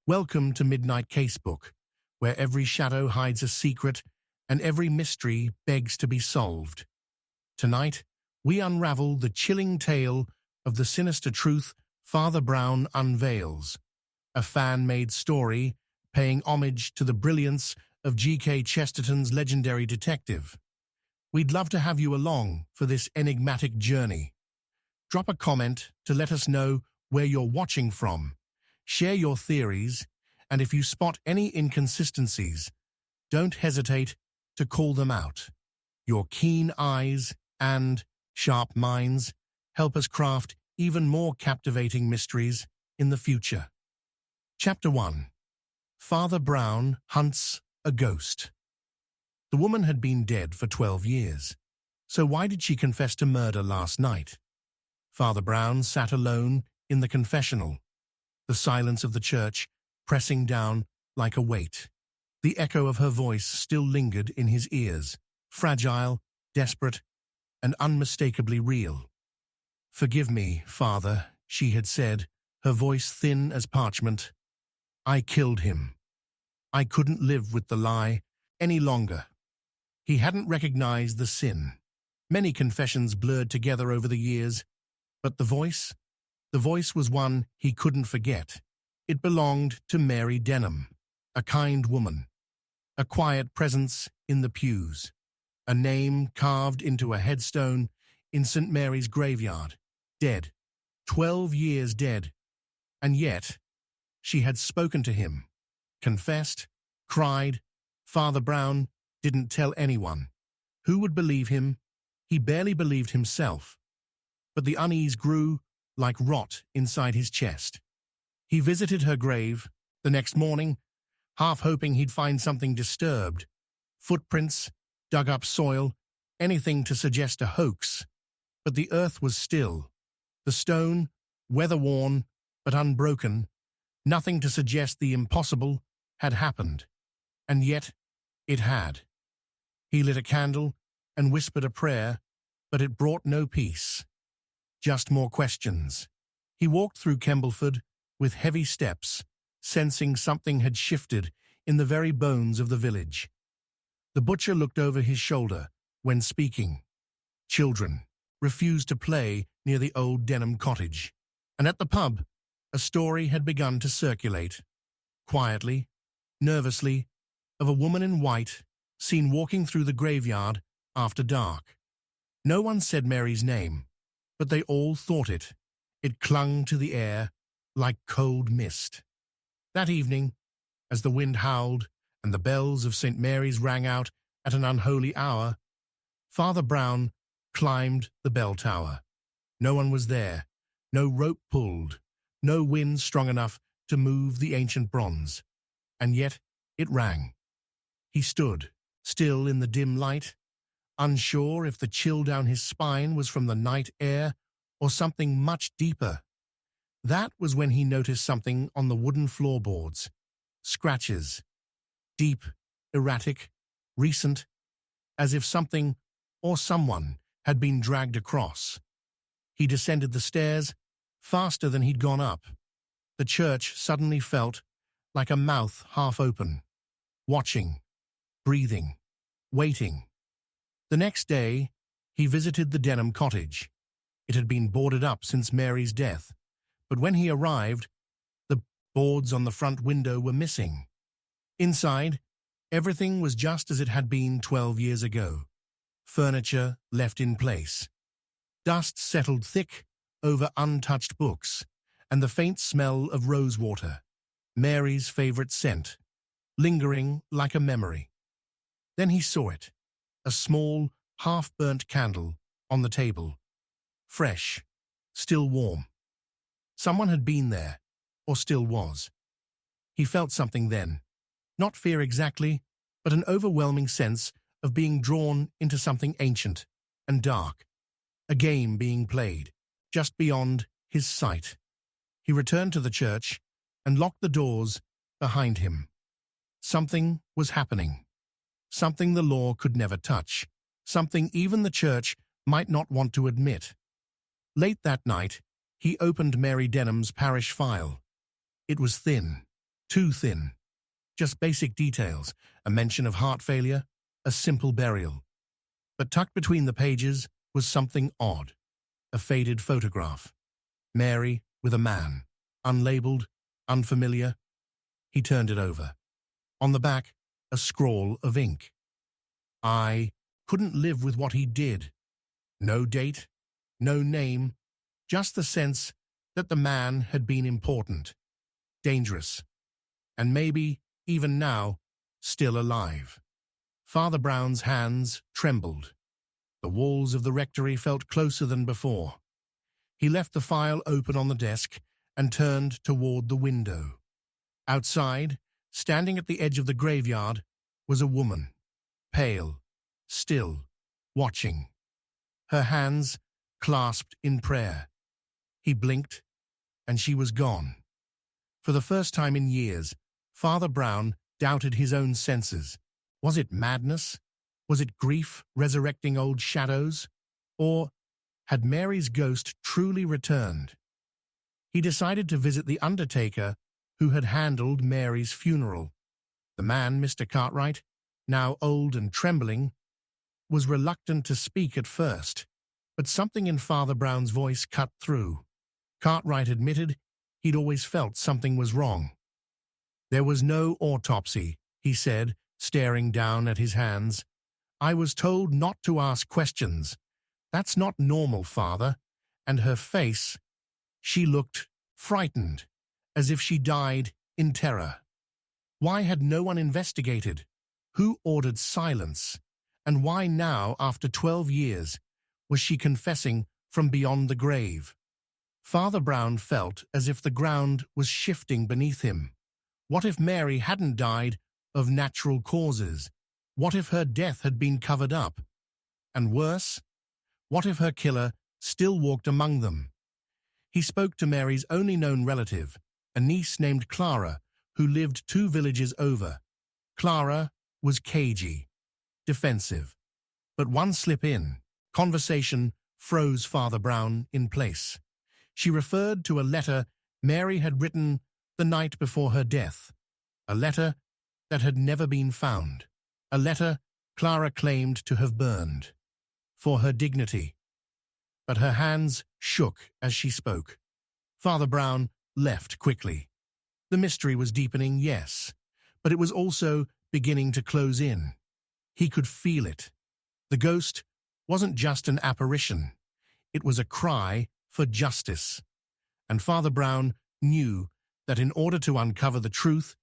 Welcome to Midnight Casebook, where every shadow hides a secret and every mystery begs to be solved. Tonight, we unravel the chilling tale of the sinister truth Father Brown unveils, a fan-made story paying homage to the brilliance of G.K. Chesterton's legendary detective. We'd love to have you along for this enigmatic journey. Drop a comment to let us know where you're watching from. Share your theories, and if you spot any inconsistencies, don't hesitate to call them out. Your keen eyes and sharp minds help us craft even more captivating mysteries in the future. Chapter 1. Father Brown hunts a ghost. The woman had been dead for 12 years, so why did she confess to murder last night? Father Brown sat alone in the confessional, the silence of the church pressing down like a weight. The echo of her voice still lingered in his ears, fragile, desperate, and unmistakably real. "Forgive me, Father," she had said, her voice thin as parchment. "I killed him. I couldn't live with the lie any longer." He hadn't recognized the sin. Many confessions blurred together over the years, but the voice was one he couldn't forget. It belonged to Mary Denham, a kind woman, a quiet presence in the pews, a name carved into a headstone in St. Mary's graveyard. Dead, 12 years dead, and yet she had spoken to him, confessed, cried. Father Brown didn't tell anyone. Who would believe him? He barely believed himself. But the unease grew like rot inside his chest. He visited her grave the next morning, half hoping he'd find something disturbed. Footprints, dug-up soil, anything to suggest a hoax. But the earth was still. The stone, weather-worn but unbroken, nothing to suggest the impossible had happened. And yet, it had. He lit a candle and whispered a prayer, but it brought no peace. Just more questions. He walked through Kembleford with heavy steps, sensing something had shifted in the very bones of the village. The butcher looked over his shoulder when speaking. Children refused to play near the old Denham cottage, and at the pub, a story had begun to circulate, quietly, nervously, of a woman in white seen walking through the graveyard after dark. No one said Mary's name, but they all thought it. It clung to the air like cold mist. That evening, as the wind howled and the bells of St. Mary's rang out at an unholy hour, Father Brown climbed the bell tower. No one was there, no rope pulled, no wind strong enough to move the ancient bronze. And yet it rang. He stood, still in the dim light, unsure if the chill down his spine was from the night air or something much deeper. That was when he noticed something on the wooden floorboards. Scratches. Deep, erratic, recent, as if something or someone had been dragged across. He descended the stairs faster than he'd gone up. The church suddenly felt like a mouth half open, watching, breathing, waiting. The next day, he visited the Denham cottage. It had been boarded up since Mary's death, but when he arrived, the boards on the front window were missing. Inside, everything was just as it had been 12 years ago. Furniture left in place. Dust settled thick over untouched books, and the faint smell of rosewater, Mary's favorite scent, lingering like a memory. Then he saw it, a small, half-burnt candle on the table. Fresh, still warm. Someone had been there, or still was. He felt something then. Not fear exactly, but an overwhelming sense of being drawn into something ancient and dark. A game being played, just beyond his sight. He returned to the church and locked the doors behind him. Something was happening. Something the law could never touch. Something even the church might not want to admit. Late that night, he opened Mary Denham's parish file. It was thin, Too thin. Just basic details, a mention of heart failure, a simple burial. But tucked between the pages was something odd. A faded photograph. Mary with a man. Unlabeled, unfamiliar. He turned it over. On the back, a scrawl of ink. I couldn't live with what he did. No date, no name, just the sense that the man had been important, dangerous, and maybe, even now, still alive. Father Brown's hands trembled. The walls of the rectory felt closer than before. He left the file open on the desk and turned toward the window. Outside, standing at the edge of the graveyard, was a woman, pale, still, watching. Her hands clasped in prayer. He blinked, and she was gone. For the first time in years, Father Brown doubted his own senses. Was it madness? Was it grief resurrecting old shadows? Or had Mary's ghost truly returned? He decided to visit the undertaker who had handled Mary's funeral. The man, Mr. Cartwright, now old and trembling, was reluctant to speak at first, but something in Father Brown's voice cut through. Cartwright admitted he'd always felt something was wrong. There was no autopsy, he said, staring down at his hands. I was told not to ask questions. That's not normal, Father. And her face, she looked frightened, as if she died in terror. Why had no one investigated? Who ordered silence? And why now, after 12 years, was she confessing from beyond the grave? Father Brown felt as if the ground was shifting beneath him. What if Mary hadn't died of natural causes? What if her death had been covered up? And worse, what if her killer still walked among them? He spoke to Mary's only known relative, a niece named Clara, who lived 2 villages over. Clara was cagey, defensive. But one slip in, conversation froze Father Brown in place. She referred to a letter Mary had written the night before her death, a letter that had never been found, a letter Clara claimed to have burned, for her dignity. But her hands shook as she spoke. Father Brown left quickly. The mystery was deepening, yes, but it was also beginning to close in. He could feel it. The ghost wasn't just an apparition. It was a cry for justice. And Father Brown knew that in order to uncover the truth,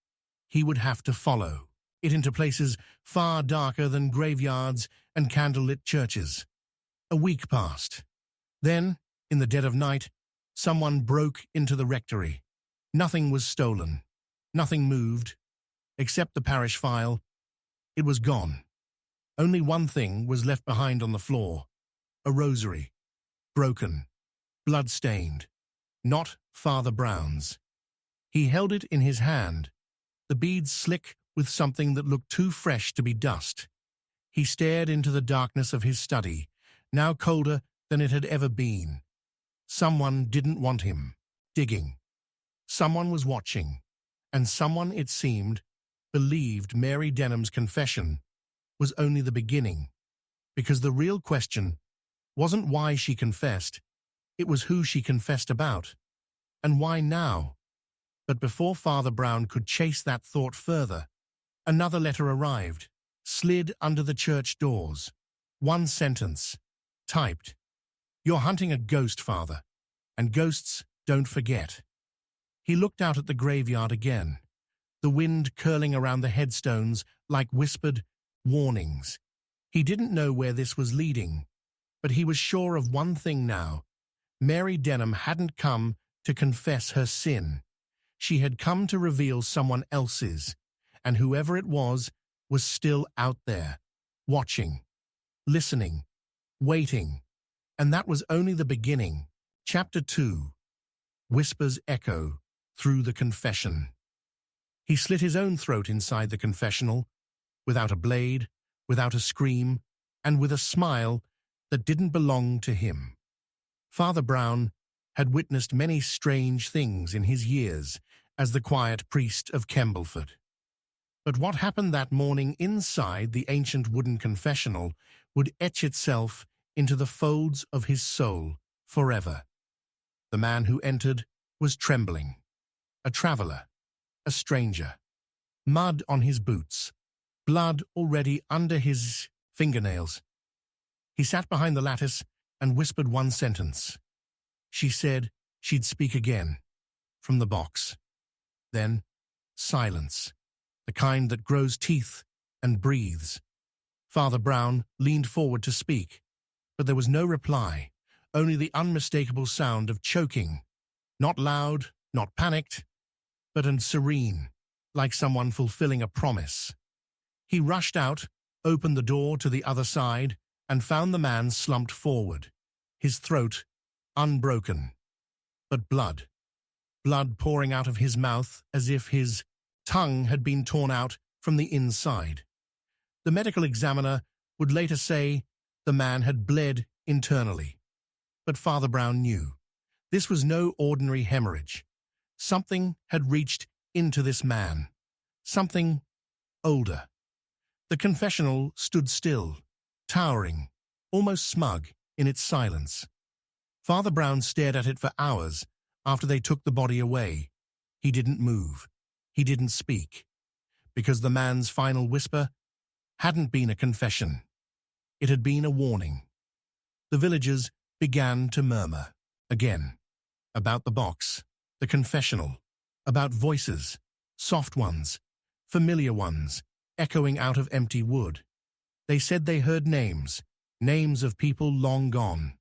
he would have to follow it into places far darker than graveyards and candlelit churches. A week passed. Then, in the dead of night, someone broke into the rectory. Nothing was stolen. Nothing moved. Except the parish file. It was gone. Only one thing was left behind on the floor. A rosary. Broken. Blood-stained. Not Father Brown's. He held it in his hand, the beads slick with something that looked too fresh to be dust. He stared into the darkness of his study, now colder than it had ever been. Someone didn't want him, digging. Someone was watching, and someone, it seemed, believed Mary Denham's confession was only the beginning, because the real question wasn't why she confessed, it was who she confessed about, and why now. But before Father Brown could chase that thought further, another letter arrived, slid under the church doors. One sentence, typed, "You're hunting a ghost, Father, and ghosts don't forget." He looked out at the graveyard again, the wind curling around the headstones like whispered warnings. He didn't know where this was leading, but he was sure of one thing now. Mary Denham hadn't come to confess her sin. She had come to reveal someone else's, and whoever it was still out there, watching, listening, waiting. And that was only the beginning. Chapter 2. Whispers echo through the confession. He slit his own throat inside the confessional, without a blade, without a scream, and with a smile that didn't belong to him. Father Brown had witnessed many strange things in his years, as the quiet priest of Kembleford. But what happened that morning inside the ancient wooden confessional would etch itself into the folds of his soul forever. The man who entered was trembling, a traveller, a stranger, mud on his boots, blood already under his fingernails. He sat behind the lattice and whispered one sentence. She said she'd speak again, from the box. Then, silence, the kind that grows teeth and breathes. Father Brown leaned forward to speak, but there was no reply, only the unmistakable sound of choking, not loud, not panicked, but serene, like someone fulfilling a promise. He rushed out, opened the door to the other side, and found the man slumped forward, his throat unbroken, but blood pouring out of his mouth as if his tongue had been torn out from the inside. The medical examiner would later say the man had bled internally. But Father Brown knew this was no ordinary hemorrhage. Something had reached into this man, something older. The confessional stood still, towering, almost smug in its silence. Father Brown stared at it for hours after they took the body away. He didn't move. He didn't speak, because the man's final whisper hadn't been a confession. It had been a warning. The villagers began to murmur, again, about the box, the confessional, about voices, soft ones, familiar ones, echoing out of empty wood. They said they heard names of people long gone,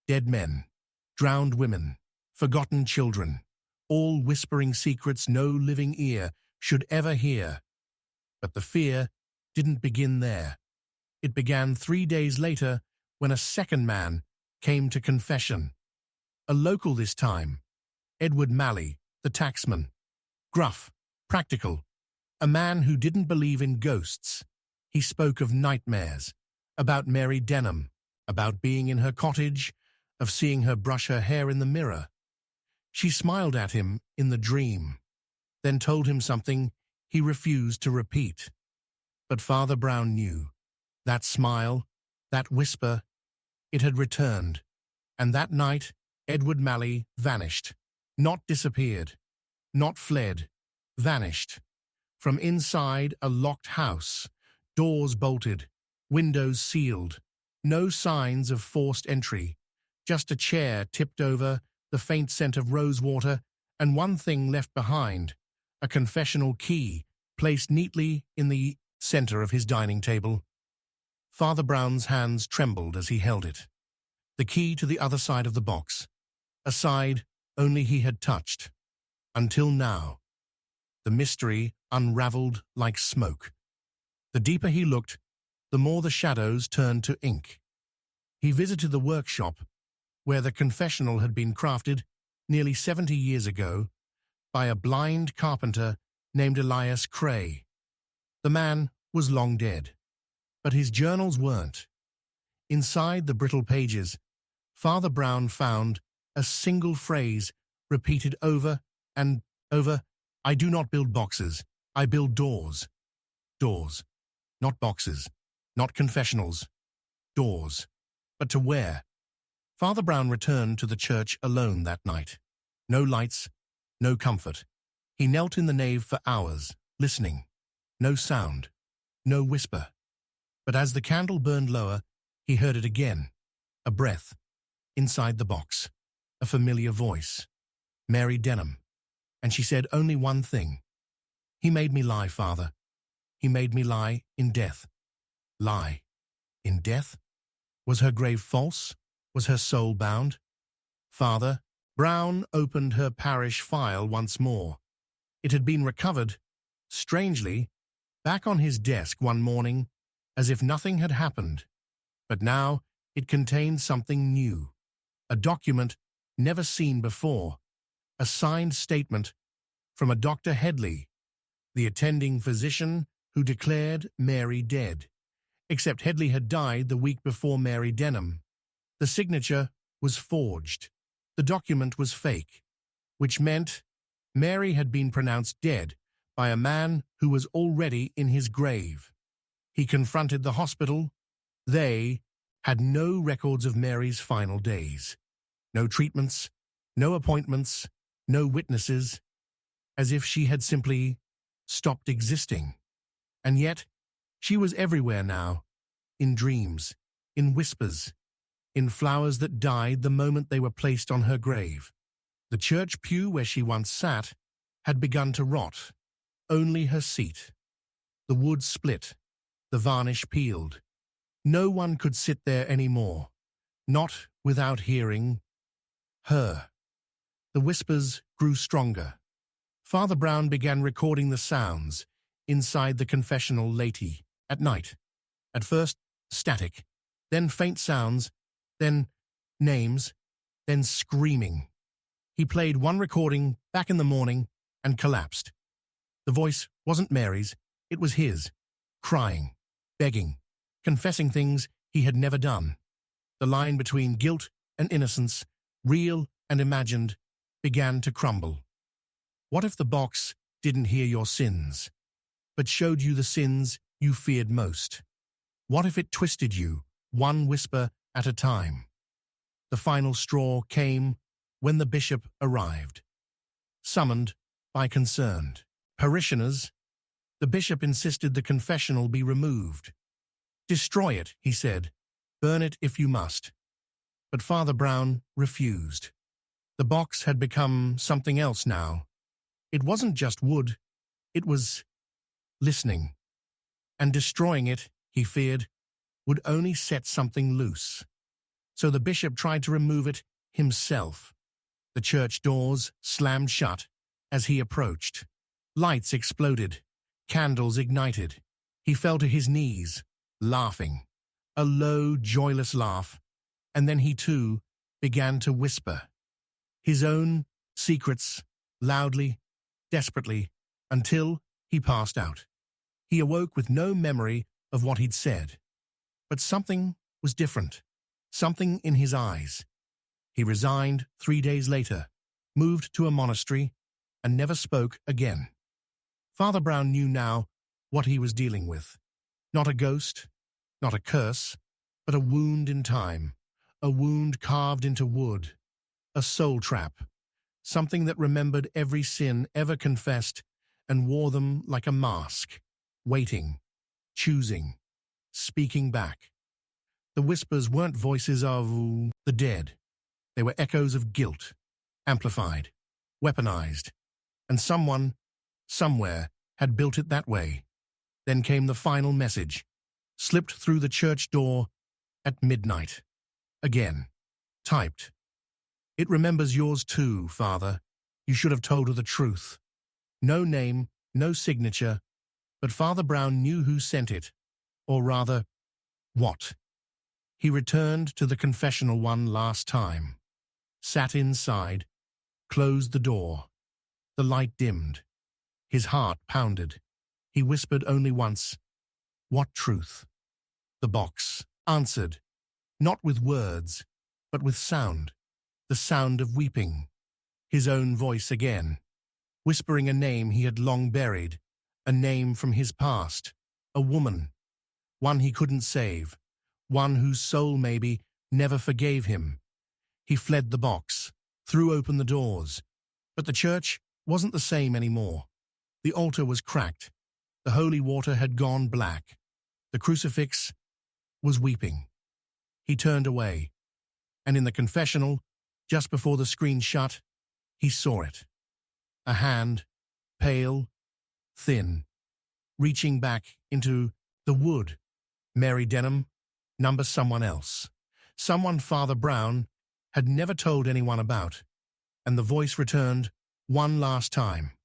dead men, drowned women, forgotten children, all whispering secrets no living ear should ever hear. But the fear didn't begin there. It began 3 days later when a second man came to confession. A local this time, Edward Malley, the tacksman. Gruff, practical, a man who didn't believe in ghosts. He spoke of nightmares, about Mary Denham, about being in her cottage, of seeing her brush her hair in the mirror. She smiled at him in the dream, then told him something he refused to repeat. But Father Brown knew. That smile, that whisper, it had returned. And that night, Edward Malley vanished. Not disappeared, not fled, vanished. From inside a locked house, doors bolted, windows sealed, no signs of forced entry, just a chair tipped over, the faint scent of rosewater, and one thing left behind, a confessional key placed neatly in the center of his dining table. Father Brown's hands trembled as he held it. The key to the other side of the box, a side only he had touched. Until now, the mystery unraveled like smoke. The deeper he looked, the more the shadows turned to ink. He visited the workshop where the confessional had been crafted nearly 70 years ago by a blind carpenter named Elias Cray. The man was long dead, but his journals weren't. Inside the brittle pages, Father Brown found a single phrase repeated over and over: "I do not build boxes, I build doors." Doors, not boxes, not confessionals, doors. But to where? Father Brown returned to the church alone that night. No lights, no comfort. He knelt in the nave for hours, listening. No sound, no whisper. But as the candle burned lower, he heard it again. A breath. Inside the box. A familiar voice. Mary Denham. And she said only one thing. "He made me lie, Father. He made me lie in death." Lie. In death? Was her grave false? Was her soul bound? Father Brown opened her parish file once more. It had been recovered, strangely, back on his desk one morning, as if nothing had happened. But now it contained something new. A document never seen before. A signed statement from a Dr. Headley, the attending physician who declared Mary dead. Except Headley had died the week before Mary Denham. The signature was forged. The document was fake, which meant Mary had been pronounced dead by a man who was already in his grave. He confronted the hospital. They had no records of Mary's final days. No treatments, no appointments, no witnesses, as if she had simply stopped existing. And yet, she was everywhere now, in dreams, in whispers, in flowers that died the moment they were placed on her grave. The church pew where she once sat had begun to rot. Only her seat. The wood split, the varnish peeled. No one could sit there anymore, not without hearing her. The whispers grew stronger. Father Brown began recording the sounds inside the confessional late at night. At first, static, then faint sounds, then names, then screaming. He played one recording back in the morning and collapsed. The voice wasn't Mary's, it was his, crying, begging, confessing things he had never done. The line between guilt and innocence, real and imagined, began to crumble. What if the box didn't hear your sins, but showed you the sins you feared most? What if it twisted you, one whisper at a time? The final straw came when the bishop arrived. Summoned by concerned parishioners, the bishop insisted the confessional be removed. "Destroy it," he said. "Burn it if you must." But Father Brown refused. The box had become something else now. It wasn't just wood, it was listening. And destroying it, he feared, would only set something loose. So the bishop tried to remove it himself. The church doors slammed shut as he approached. Lights exploded, candles ignited. He fell to his knees, laughing, a low, joyless laugh, and then he too began to whisper. His own secrets, loudly, desperately, until he passed out. He awoke with no memory of what he'd said. But something was different, something in his eyes. He resigned 3 days later, moved to a monastery, and never spoke again. Father Brown knew now what he was dealing with. Not a ghost, not a curse, but a wound in time, a wound carved into wood, a soul trap, something that remembered every sin ever confessed and wore them like a mask, waiting, choosing, speaking back. The whispers weren't voices of the dead. They were echoes of guilt, amplified, weaponized, and someone, somewhere, had built it that way. Then came the final message, slipped through the church door at midnight. Again, typed. "It remembers yours too, Father. You should have told her the truth." No name, no signature, but Father Brown knew who sent it, or rather, what. He returned to the confessional one last time, sat inside, closed the door. The light dimmed. His heart pounded. He whispered only once, "What truth?" The box answered, not with words, but with sound, the sound of weeping. His own voice again, whispering a name he had long buried, a name from his past, a woman, one he couldn't save, one whose soul maybe never forgave him. He fled the box, threw open the doors, but the church wasn't the same anymore. The altar was cracked. The holy water had gone black. The crucifix was weeping. He turned away, and in the confessional, just before the screen shut, he saw it. A hand, pale, thin, reaching back into the wood. Mary Denham, number someone else. Someone Father Brown had never told anyone about. And the voice returned one last time.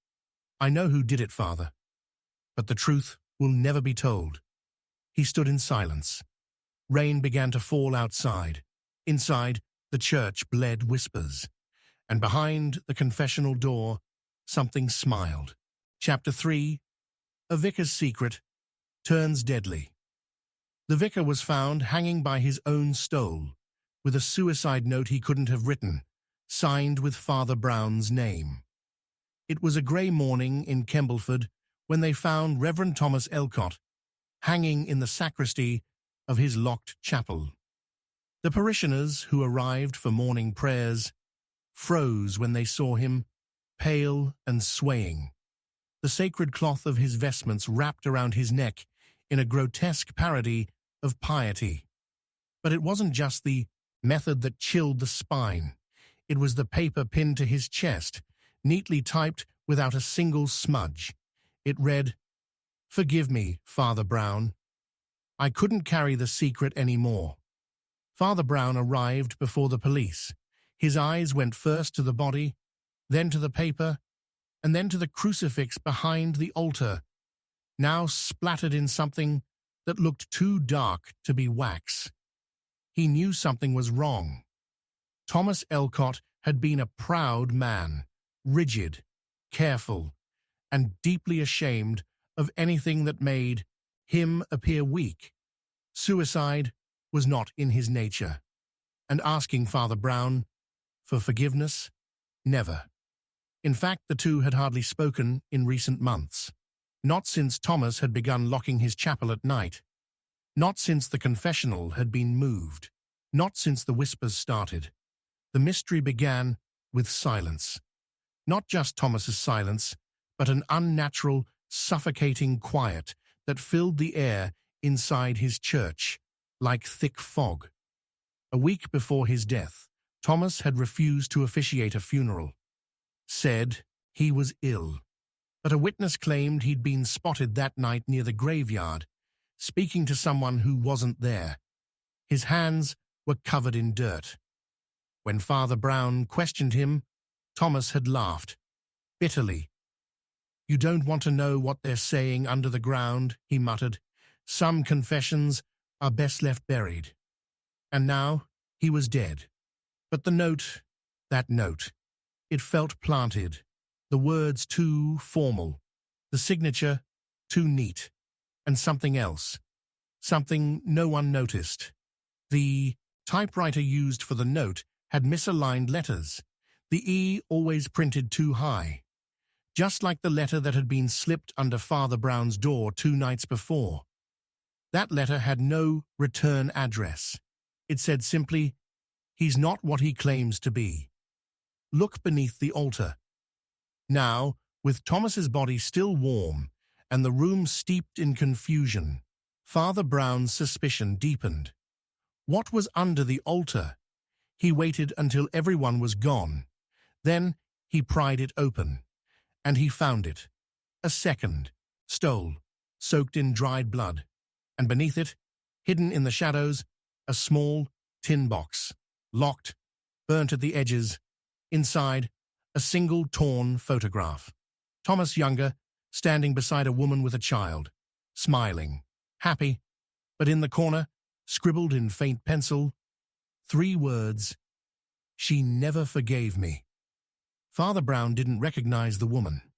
"I know who did it, Father, but the truth will never be told." He stood in silence. Rain began to fall outside. Inside, the church bled whispers. And behind the confessional door, something smiled. Chapter 3. A Vicar's Secret Turns Deadly. The vicar was found hanging by his own stole, with a suicide note he couldn't have written, signed with Father Brown's name. It was a grey morning in Kembleford when they found Reverend Thomas Elcott hanging in the sacristy of his locked chapel. The parishioners who arrived for morning prayers froze when they saw him, pale and swaying, the sacred cloth of his vestments wrapped around his neck in a grotesque parody of piety. But it wasn't just the method that chilled the spine. It was the paper pinned to his chest, neatly typed without a single smudge. It read, "Forgive me, Father Brown. I couldn't carry the secret any more." Father Brown arrived before the police. His eyes went first to the body, then to the paper, and then to the crucifix behind the altar, now splattered in something that looked too dark to be wax. He knew something was wrong. Thomas Elcott had been a proud man, rigid, careful, and deeply ashamed of anything that made him appear weak. Suicide was not in his nature, and asking Father Brown for forgiveness, never. In fact, the two had hardly spoken in recent months. Not since Thomas had begun locking his chapel at night. Not since the confessional had been moved. Not since the whispers started. The mystery began with silence. Not just Thomas's silence, but an unnatural, suffocating quiet that filled the air inside his church, like thick fog. A week before his death, Thomas had refused to officiate a funeral. Said he was ill. But a witness claimed he'd been spotted that night near the graveyard, speaking to someone who wasn't there. His hands were covered in dirt. When Father Brown questioned him, Thomas had laughed, bitterly. "You don't want to know what they're saying under the ground," he muttered. "Some confessions are best left buried." And now he was dead. But the note, that note, it felt planted, the words too formal, the signature too neat, and something else, something no one noticed. The typewriter used for the note had misaligned letters, the E always printed too high, just like the letter that had been slipped under Father Brown's door 2 nights before. That letter had no return address. It said simply, "He's not what he claims to be. Look beneath the altar." Now, with Thomas's body still warm and the room steeped in confusion, Father Brown's suspicion deepened. What was under the altar? He waited until everyone was gone. Then he pried it open, and he found it. A second stole, soaked in dried blood, and beneath it, hidden in the shadows, a small tin box, locked, burnt at the edges. Inside, a single torn photograph. Thomas Younger, standing beside a woman with a child, smiling, happy, but in the corner, scribbled in faint pencil, 3 words, "She never forgave me." Father Brown didn't recognize the woman,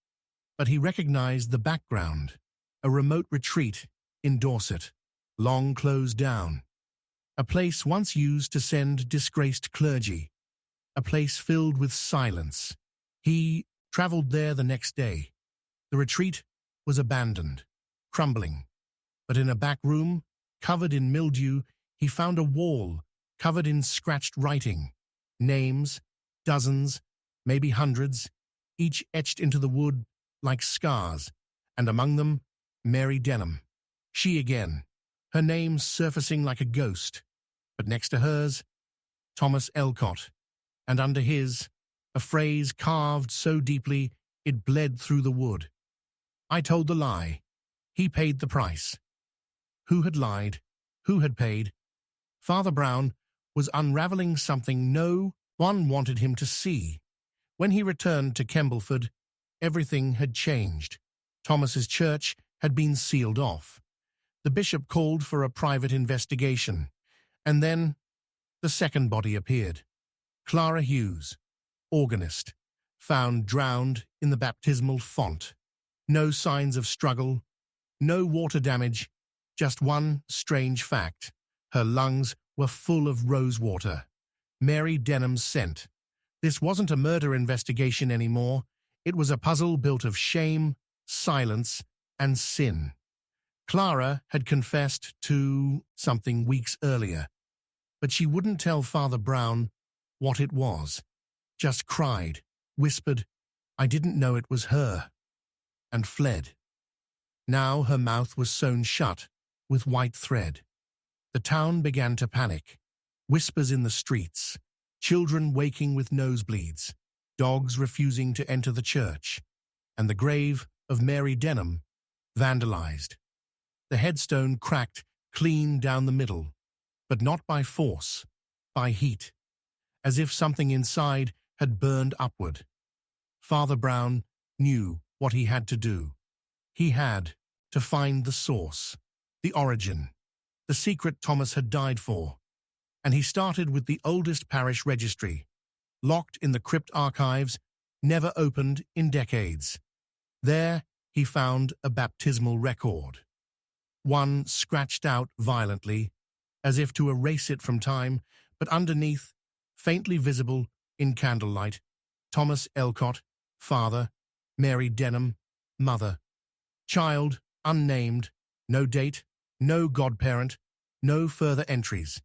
but he recognized the background, a remote retreat in Dorset, long closed down, a place once used to send disgraced clergy, a place filled with silence. He traveled there the next day. The retreat was abandoned, crumbling, but in a back room, covered in mildew, he found a wall covered in scratched writing, names, dozens, maybe hundreds, each etched into the wood like scars, and among them, Mary Denham. She again, her name surfacing like a ghost, but next to hers, Thomas Elcott, and under his, a phrase carved so deeply it bled through the wood. "I told the lie. He paid the price." Who had lied? Who had paid? Father Brown was unraveling something no one wanted him to see. When he returned to Kembleford, everything had changed. Thomas's church had been sealed off. The bishop called for a private investigation, and then the second body appeared. Clara Hughes, organist, found drowned in the baptismal font. No signs of struggle, no water damage, just one strange fact. Her lungs were full of rosewater, Mary Denham's scent. This wasn't a murder investigation anymore. It was a puzzle built of shame, silence, and sin. Clara had confessed to something weeks earlier, but she wouldn't tell Father Brown what it was. Just cried, whispered, "I didn't know it was her," and fled. Now her mouth was sewn shut with white thread. The town began to panic. Whispers in the streets, children waking with nosebleeds, dogs refusing to enter the church, and the grave of Mary Denham vandalized. The headstone cracked clean down the middle, but not by force, by heat, as if something inside had burned upward. Father Brown knew what he had to do. He had to find the source, the origin, the secret Thomas had died for. And he started with the oldest parish registry, locked in the crypt archives, never opened in decades. There he found a baptismal record. One scratched out violently, as if to erase it from time, but underneath, faintly visible in candlelight, Thomas Elcott, father, Mary Denham, mother. Child, unnamed, no date, no godparent, no further entries.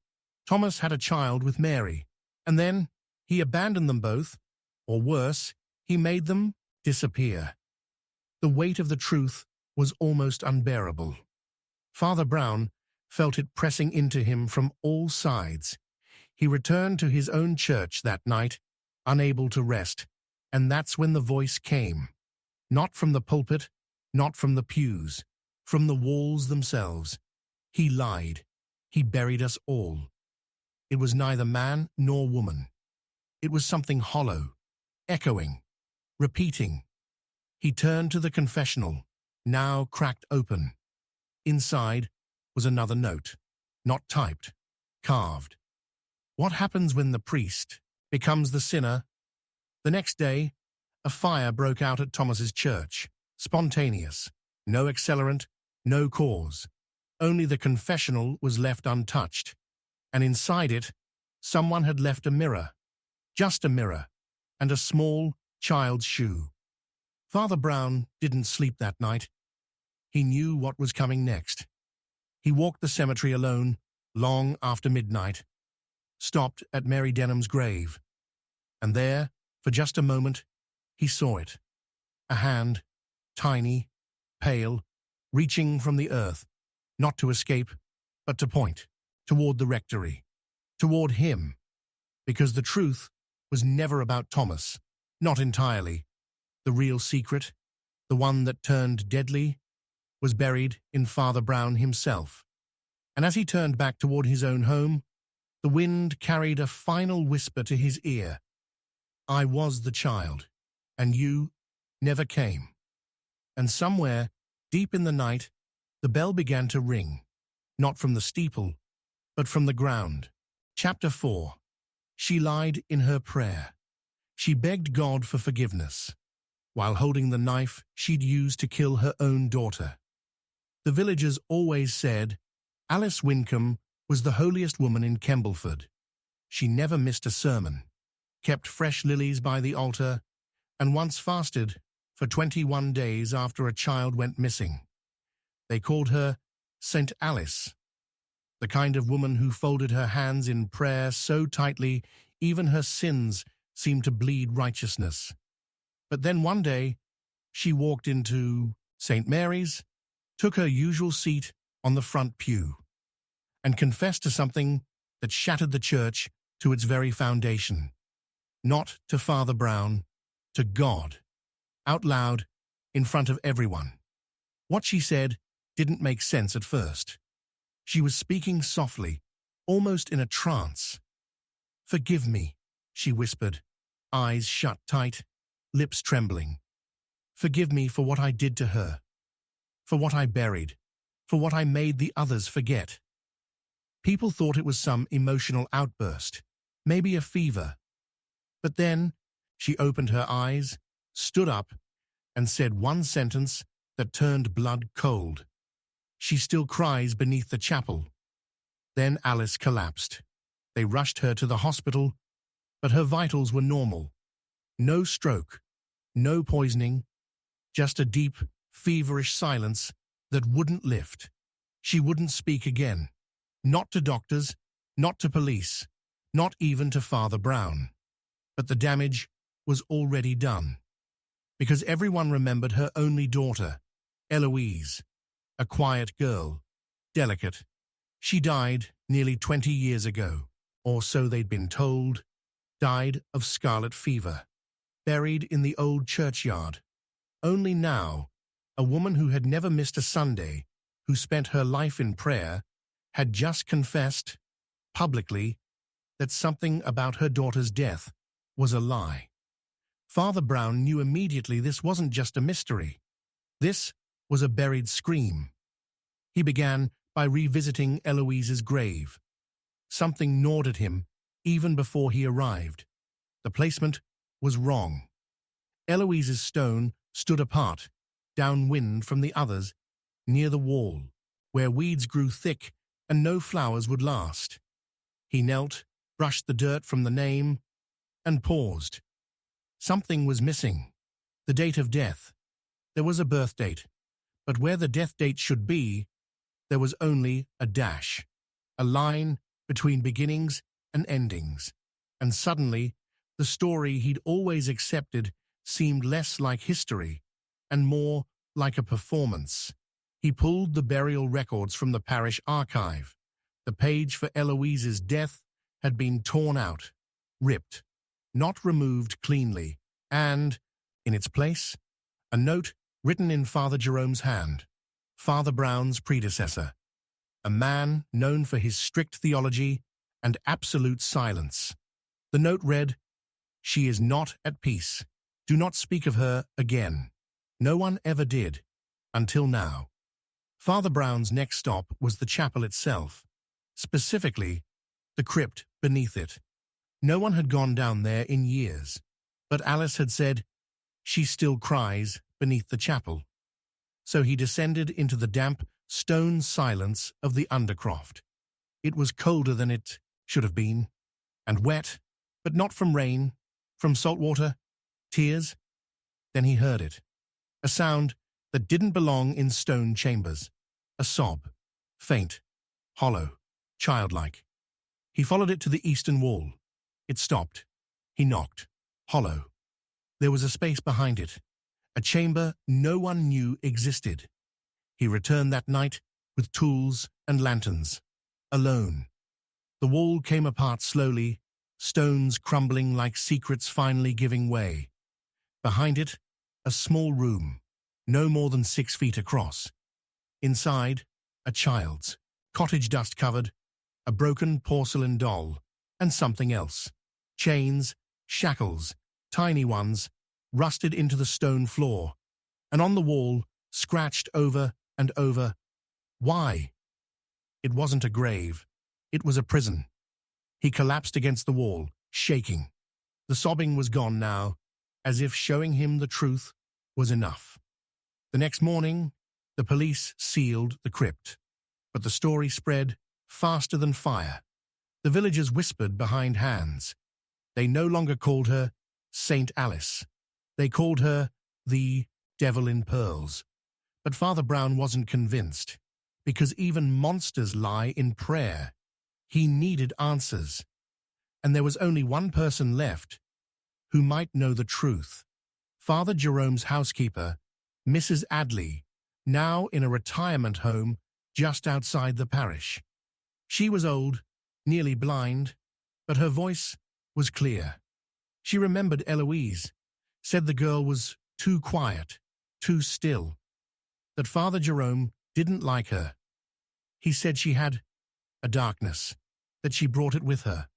Thomas had a child with Mary, and then he abandoned them both, or worse, he made them disappear. The weight of the truth was almost unbearable. Father Brown felt it pressing into him from all sides. He returned to his own church that night, unable to rest, and that's when the voice came. Not from the pulpit, not from the pews, from the walls themselves. He lied. He buried us all. It was neither man nor woman. It was something hollow, echoing, repeating. He turned to the confessional, now cracked open. Inside was another note, not typed, carved. What happens when the priest becomes the sinner? The next day, a fire broke out at Thomas's church, spontaneous, no accelerant, no cause. Only the confessional was left untouched, and inside it, someone had left a mirror, just a mirror, and a small child's shoe. Father Brown didn't sleep that night. He knew what was coming next. He walked the cemetery alone, long after midnight, stopped at Mary Denham's grave, and there, for just a moment, he saw it. A hand, tiny, pale, reaching from the earth, not to escape, but to point, toward the rectory, toward him, because the truth was never about Thomas, not entirely. The real secret, the one that turned deadly, was buried in Father Brown himself. And as he turned back toward his own home, the wind carried a final whisper to his ear. I was the child, and you never came. And somewhere, deep in the night, the bell began to ring, not from the steeple, but from the ground. Chapter 4. She lied in her prayer. She begged God for forgiveness, while holding the knife she'd used to kill her own daughter. The villagers always said Alice Wincombe was the holiest woman in Kembleford. She never missed a sermon, kept fresh lilies by the altar, and once fasted for 21 days after a child went missing. They called her Saint Alice, the kind of woman who folded her hands in prayer so tightly even her sins seemed to bleed righteousness. But then one day, she walked into St. Mary's, took her usual seat on the front pew, and confessed to something that shattered the church to its very foundation. Not to Father Brown, to God, out loud, in front of everyone. What she said didn't make sense at first. She was speaking softly, almost in a trance. Forgive me, she whispered, eyes shut tight, lips trembling. Forgive me for what I did to her, for what I buried, for what I made the others forget. People thought it was some emotional outburst, maybe a fever. But then she opened her eyes, stood up, and said one sentence that turned blood cold. She still cries beneath the chapel. Then Alice collapsed. They rushed her to the hospital, but her vitals were normal. No stroke, No poisoning, just a deep, feverish silence that wouldn't lift. She wouldn't speak again. Not to doctors, not to police, not even to Father Brown. But the damage was already done. Because everyone remembered her only daughter, Eloise, a quiet girl, delicate. She died nearly 20 years ago, or so they'd been told, died of scarlet fever, buried in the old churchyard. Only now, a woman who had never missed a Sunday, who spent her life in prayer, had just confessed, publicly, that something about her daughter's death was a lie. Father Brown knew immediately this wasn't just a mystery. This was a buried scream. He began by revisiting Eloise's grave. Something gnawed at him even before he arrived. The placement was wrong. Eloise's stone stood apart, downwind from the others, near the wall, where weeds grew thick and no flowers would last. He knelt, brushed the dirt from the name, and paused. Something was missing. The date of death. There was a birth date, but where the death date should be, there was only a dash, a line between beginnings and endings. And suddenly, the story he'd always accepted seemed less like history and more like a performance. He pulled the burial records from the parish archive. The page for Eloise's death had been torn out, ripped, not removed cleanly, and, in its place, a note written in Father Jerome's hand, Father Brown's predecessor, a man known for his strict theology and absolute silence. The note read, "She is not at peace. Do not speak of her again. No one ever did, until now." Father Brown's next stop was the chapel itself, specifically the crypt beneath it. No one had gone down there in years, but Alice had said, "She still cries beneath the chapel." So he descended into the damp stone silence of the undercroft. It was colder than it should have been, and wet, but not from rain, from salt water, tears. Then he heard it, a sound that didn't belong in stone chambers, a sob, faint, hollow, childlike. He followed it to the eastern wall. It stopped. He knocked, hollow. There was a space behind it, a chamber no one knew existed. He returned that night with tools and lanterns, alone. The wall came apart slowly, stones crumbling like secrets finally giving way. Behind it, a small room, no more than 6 feet across. Inside, a child's, cottage dust covered, a broken porcelain doll, and something else. Chains, shackles, tiny ones, rusted into the stone floor, and on the wall, scratched over and over. Why? It wasn't a grave. It was a prison. He collapsed against the wall, shaking. The sobbing was gone now, as if showing him the truth was enough. The next morning, the police sealed the crypt, but the story spread faster than fire. The villagers whispered behind hands. They no longer called her Saint Alice. They called her the Devil in Pearls. But Father Brown wasn't convinced, because even monsters lie in prayer. He needed answers. And there was only one person left who might know the truth. Father Jerome's housekeeper, Mrs. Adley, now in a retirement home just outside the parish. She was old, nearly blind, but her voice was clear. She remembered Eloise, said the girl was too quiet, too still, that Father Jerome didn't like her. He said she had a darkness, that she brought it with her.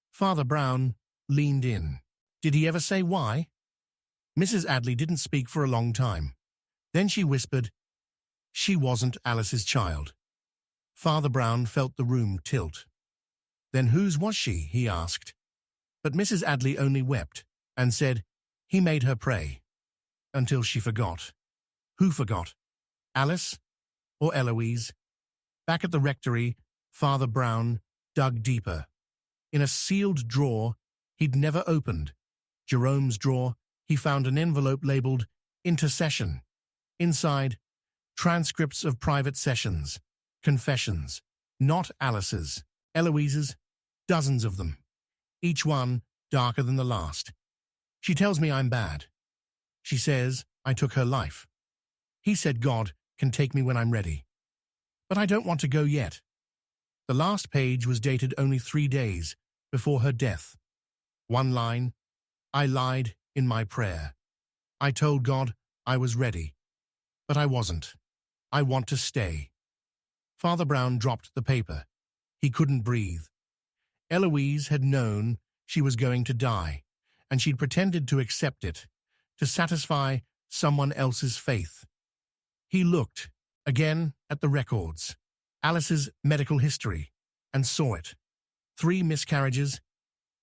Father Brown leaned in. Did he ever say why? Mrs. Adley didn't speak for a long time. Then she whispered, she wasn't Alice's child. Father Brown felt the room tilt. Then whose was she, he asked. But Mrs. Adley only wept and said, he made her pray. Until she forgot. Who forgot? Alice or Eloise? Back at the rectory, Father Brown dug deeper. In a sealed drawer he'd never opened, Jerome's drawer, he found an envelope labeled Intercession. Inside, transcripts of private sessions, confessions, not Alice's, Eloise's, dozens of them, each one darker than the last. She tells me I'm bad. She says I took her life. He said God can take me when I'm ready. But I don't want to go yet. The last page was dated only 3 days before her death. One line, I lied in my prayer. I told God I was ready, but I wasn't. I want to stay. Father Brown dropped the paper. He couldn't breathe. Eloise had known she was going to die, and she'd pretended to accept it, to satisfy someone else's faith. He looked again at the records, Alice's medical history, and saw it. 3 miscarriages,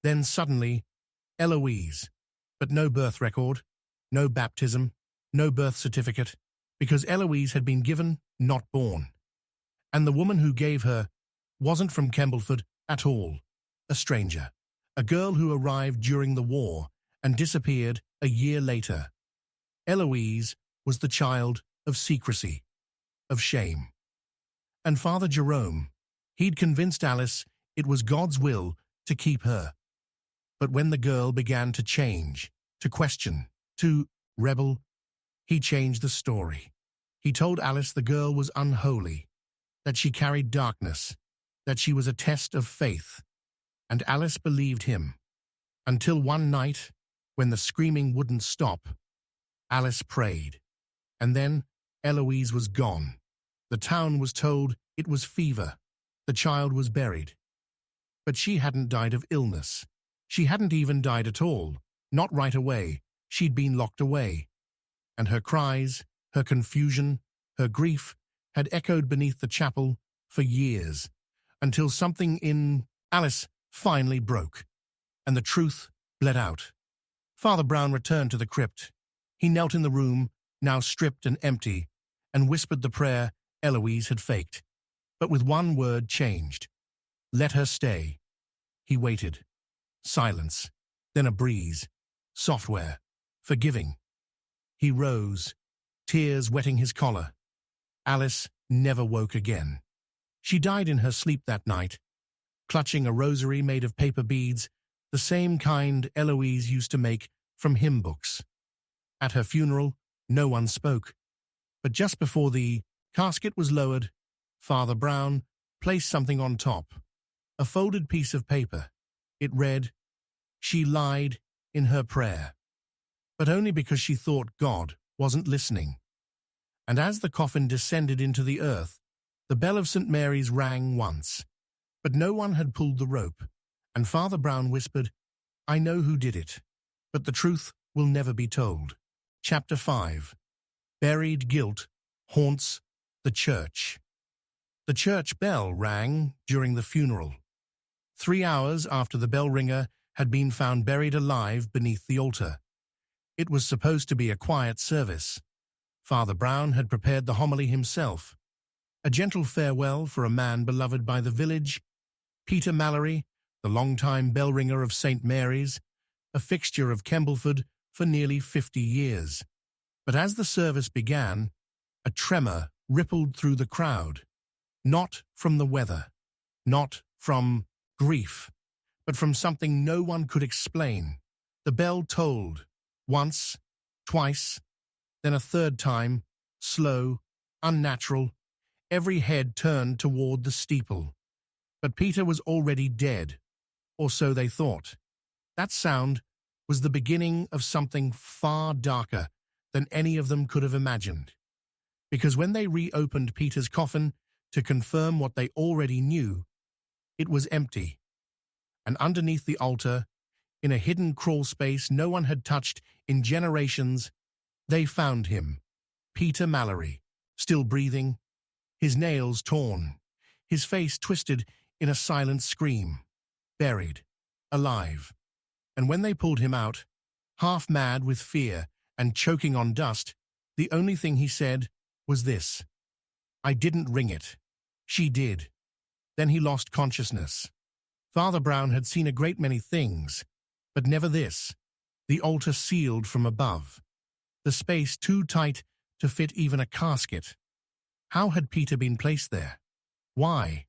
then suddenly Eloise, but no birth record, no baptism, no birth certificate, because Eloise had been given, not born. And the woman who gave her wasn't from Kembleford at all, a stranger, a girl who arrived during the war and disappeared a year later. Eloise was the child of secrecy, of shame. And Father Jerome, he'd convinced Alice it was God's will to keep her. But when the girl began to change, to question, to rebel, he changed the story. He told Alice the girl was unholy, that she carried darkness, that she was a test of faith. And Alice believed him. Until one night, when the screaming wouldn't stop, Alice prayed. And then Eloise was gone. The town was told it was fever. The child was buried. But she hadn't died of illness. She hadn't even died at all. Not right away. She'd been locked away. And her cries, her confusion, her grief had echoed beneath the chapel for years, until something in Alice finally broke, and the truth bled out. Father Brown returned to the crypt. He knelt in the room, now stripped and empty, and whispered the prayer Eloise had faked, but with one word changed. Let her stay. He waited. Silence, then a breeze, software, forgiving. He rose, tears wetting his collar. Alice never woke again. She died in her sleep that night, clutching a rosary made of paper beads, the same kind Eloise used to make from hymn books. At her funeral, no one spoke. But just before the casket was lowered, Father Brown placed something on top, a folded piece of paper. It read, "She lied in her prayer, but only because she thought God wasn't listening." And as the coffin descended into the earth, the bell of St. Mary's rang once, but no one had pulled the rope, and Father Brown whispered, I know who did it, but the truth will never be told. Chapter 5. Buried Guilt Haunts the Church. The church bell rang during the funeral. 3 hours after the bell ringer had been found buried alive beneath the altar. It was supposed to be a quiet service. Father Brown had prepared the homily himself. A gentle farewell for a man beloved by the village, Peter Mallory, the long-time bell ringer of St. Mary's, a fixture of Kembleford for nearly 50 years. But as the service began, a tremor rippled through the crowd. Not from the weather, not from grief, but from something no one could explain. The bell tolled, once, twice, then a third time, slow, unnatural. Every head turned toward the steeple. But Peter was already dead, or so they thought. That sound was the beginning of something far darker than any of them could have imagined. Because when they reopened Peter's coffin to confirm what they already knew, it was empty. And underneath the altar, in a hidden crawl space no one had touched in generations, they found him, Peter Mallory, still breathing, his nails torn, his face twisted in a silent scream, buried, alive. And when they pulled him out, half mad with fear and choking on dust, the only thing he said was this: I didn't ring it. She did. Then he lost consciousness. Father Brown had seen a great many things, but never this. the altar sealed from above, the space too tight to fit even a casket. How had Peter been placed there? Why?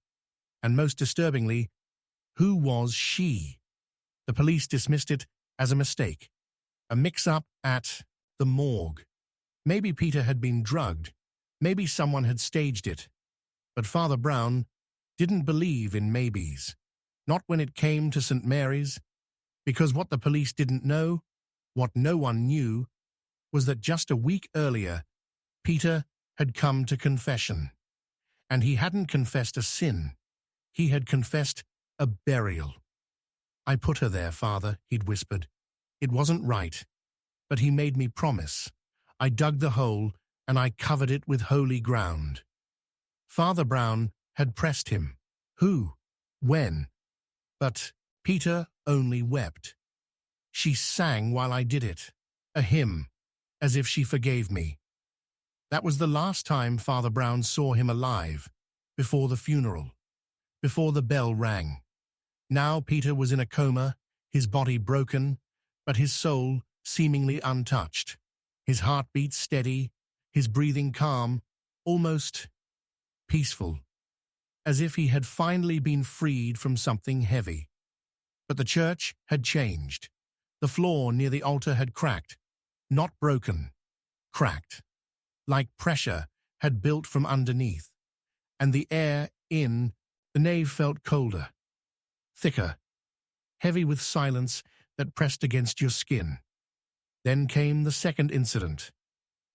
And most disturbingly, who was she? The police dismissed it as a mistake, a mix-up at the morgue. Maybe Peter had been drugged, maybe someone had staged it. But Father Brown didn't believe in maybes, not when it came to St. Mary's, because what the police didn't know, what no one knew, was that just a week earlier, Peter had come to confession. And he hadn't confessed a sin. He had confessed a burial. "I put her there, Father," he'd whispered. "It wasn't right. But he made me promise. I dug the hole and I covered it with holy ground." Father Brown had pressed him. Who? When? But Peter only wept. "She sang while I did it, a hymn, as if she forgave me." That was the last time Father Brown saw him alive, before the funeral, before the bell rang. Now Peter was in a coma, his body broken, but his soul seemingly untouched, his heartbeat steady, his breathing calm, almost peaceful, as if he had finally been freed from something heavy. But the church had changed. The floor near the altar had cracked, not broken, cracked, like pressure had built from underneath, and the air in the nave felt colder, thicker, heavy with silence that pressed against your skin. Then came the second incident.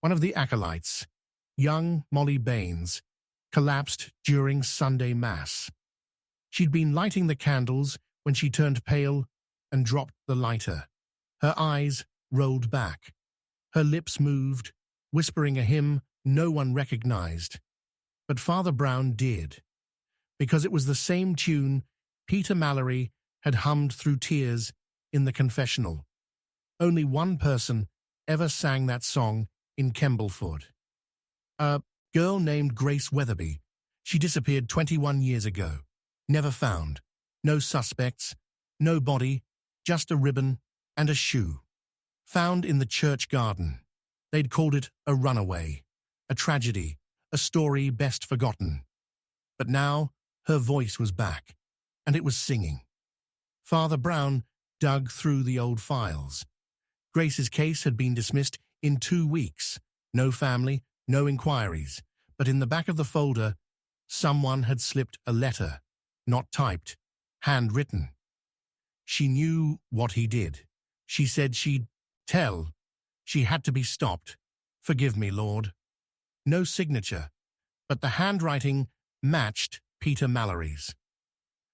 One of the acolytes, young Molly Baines, collapsed during Sunday Mass. She'd been lighting the candles when she turned pale and dropped the lighter. Her eyes rolled back. Her lips moved, whispering a hymn no one recognized. But Father Brown did, because it was the same tune Peter Mallory had hummed through tears in the confessional. Only one person ever sang that song in Kembleford. A girl named Grace Weatherby. She disappeared 21 years ago. Never found. No suspects, no body, just a ribbon and a shoe. Found in the church garden. They'd called it a runaway, a tragedy, a story best forgotten. But now her voice was back, and it was singing. Father Brown dug through the old files. Grace's case had been dismissed in 2 weeks. No family, no inquiries. But in the back of the folder, someone had slipped a letter, not typed, handwritten. She knew what he did. She said she'd tell. She had to be stopped. "Forgive me, Lord." No signature, but the handwriting matched Peter Mallory's.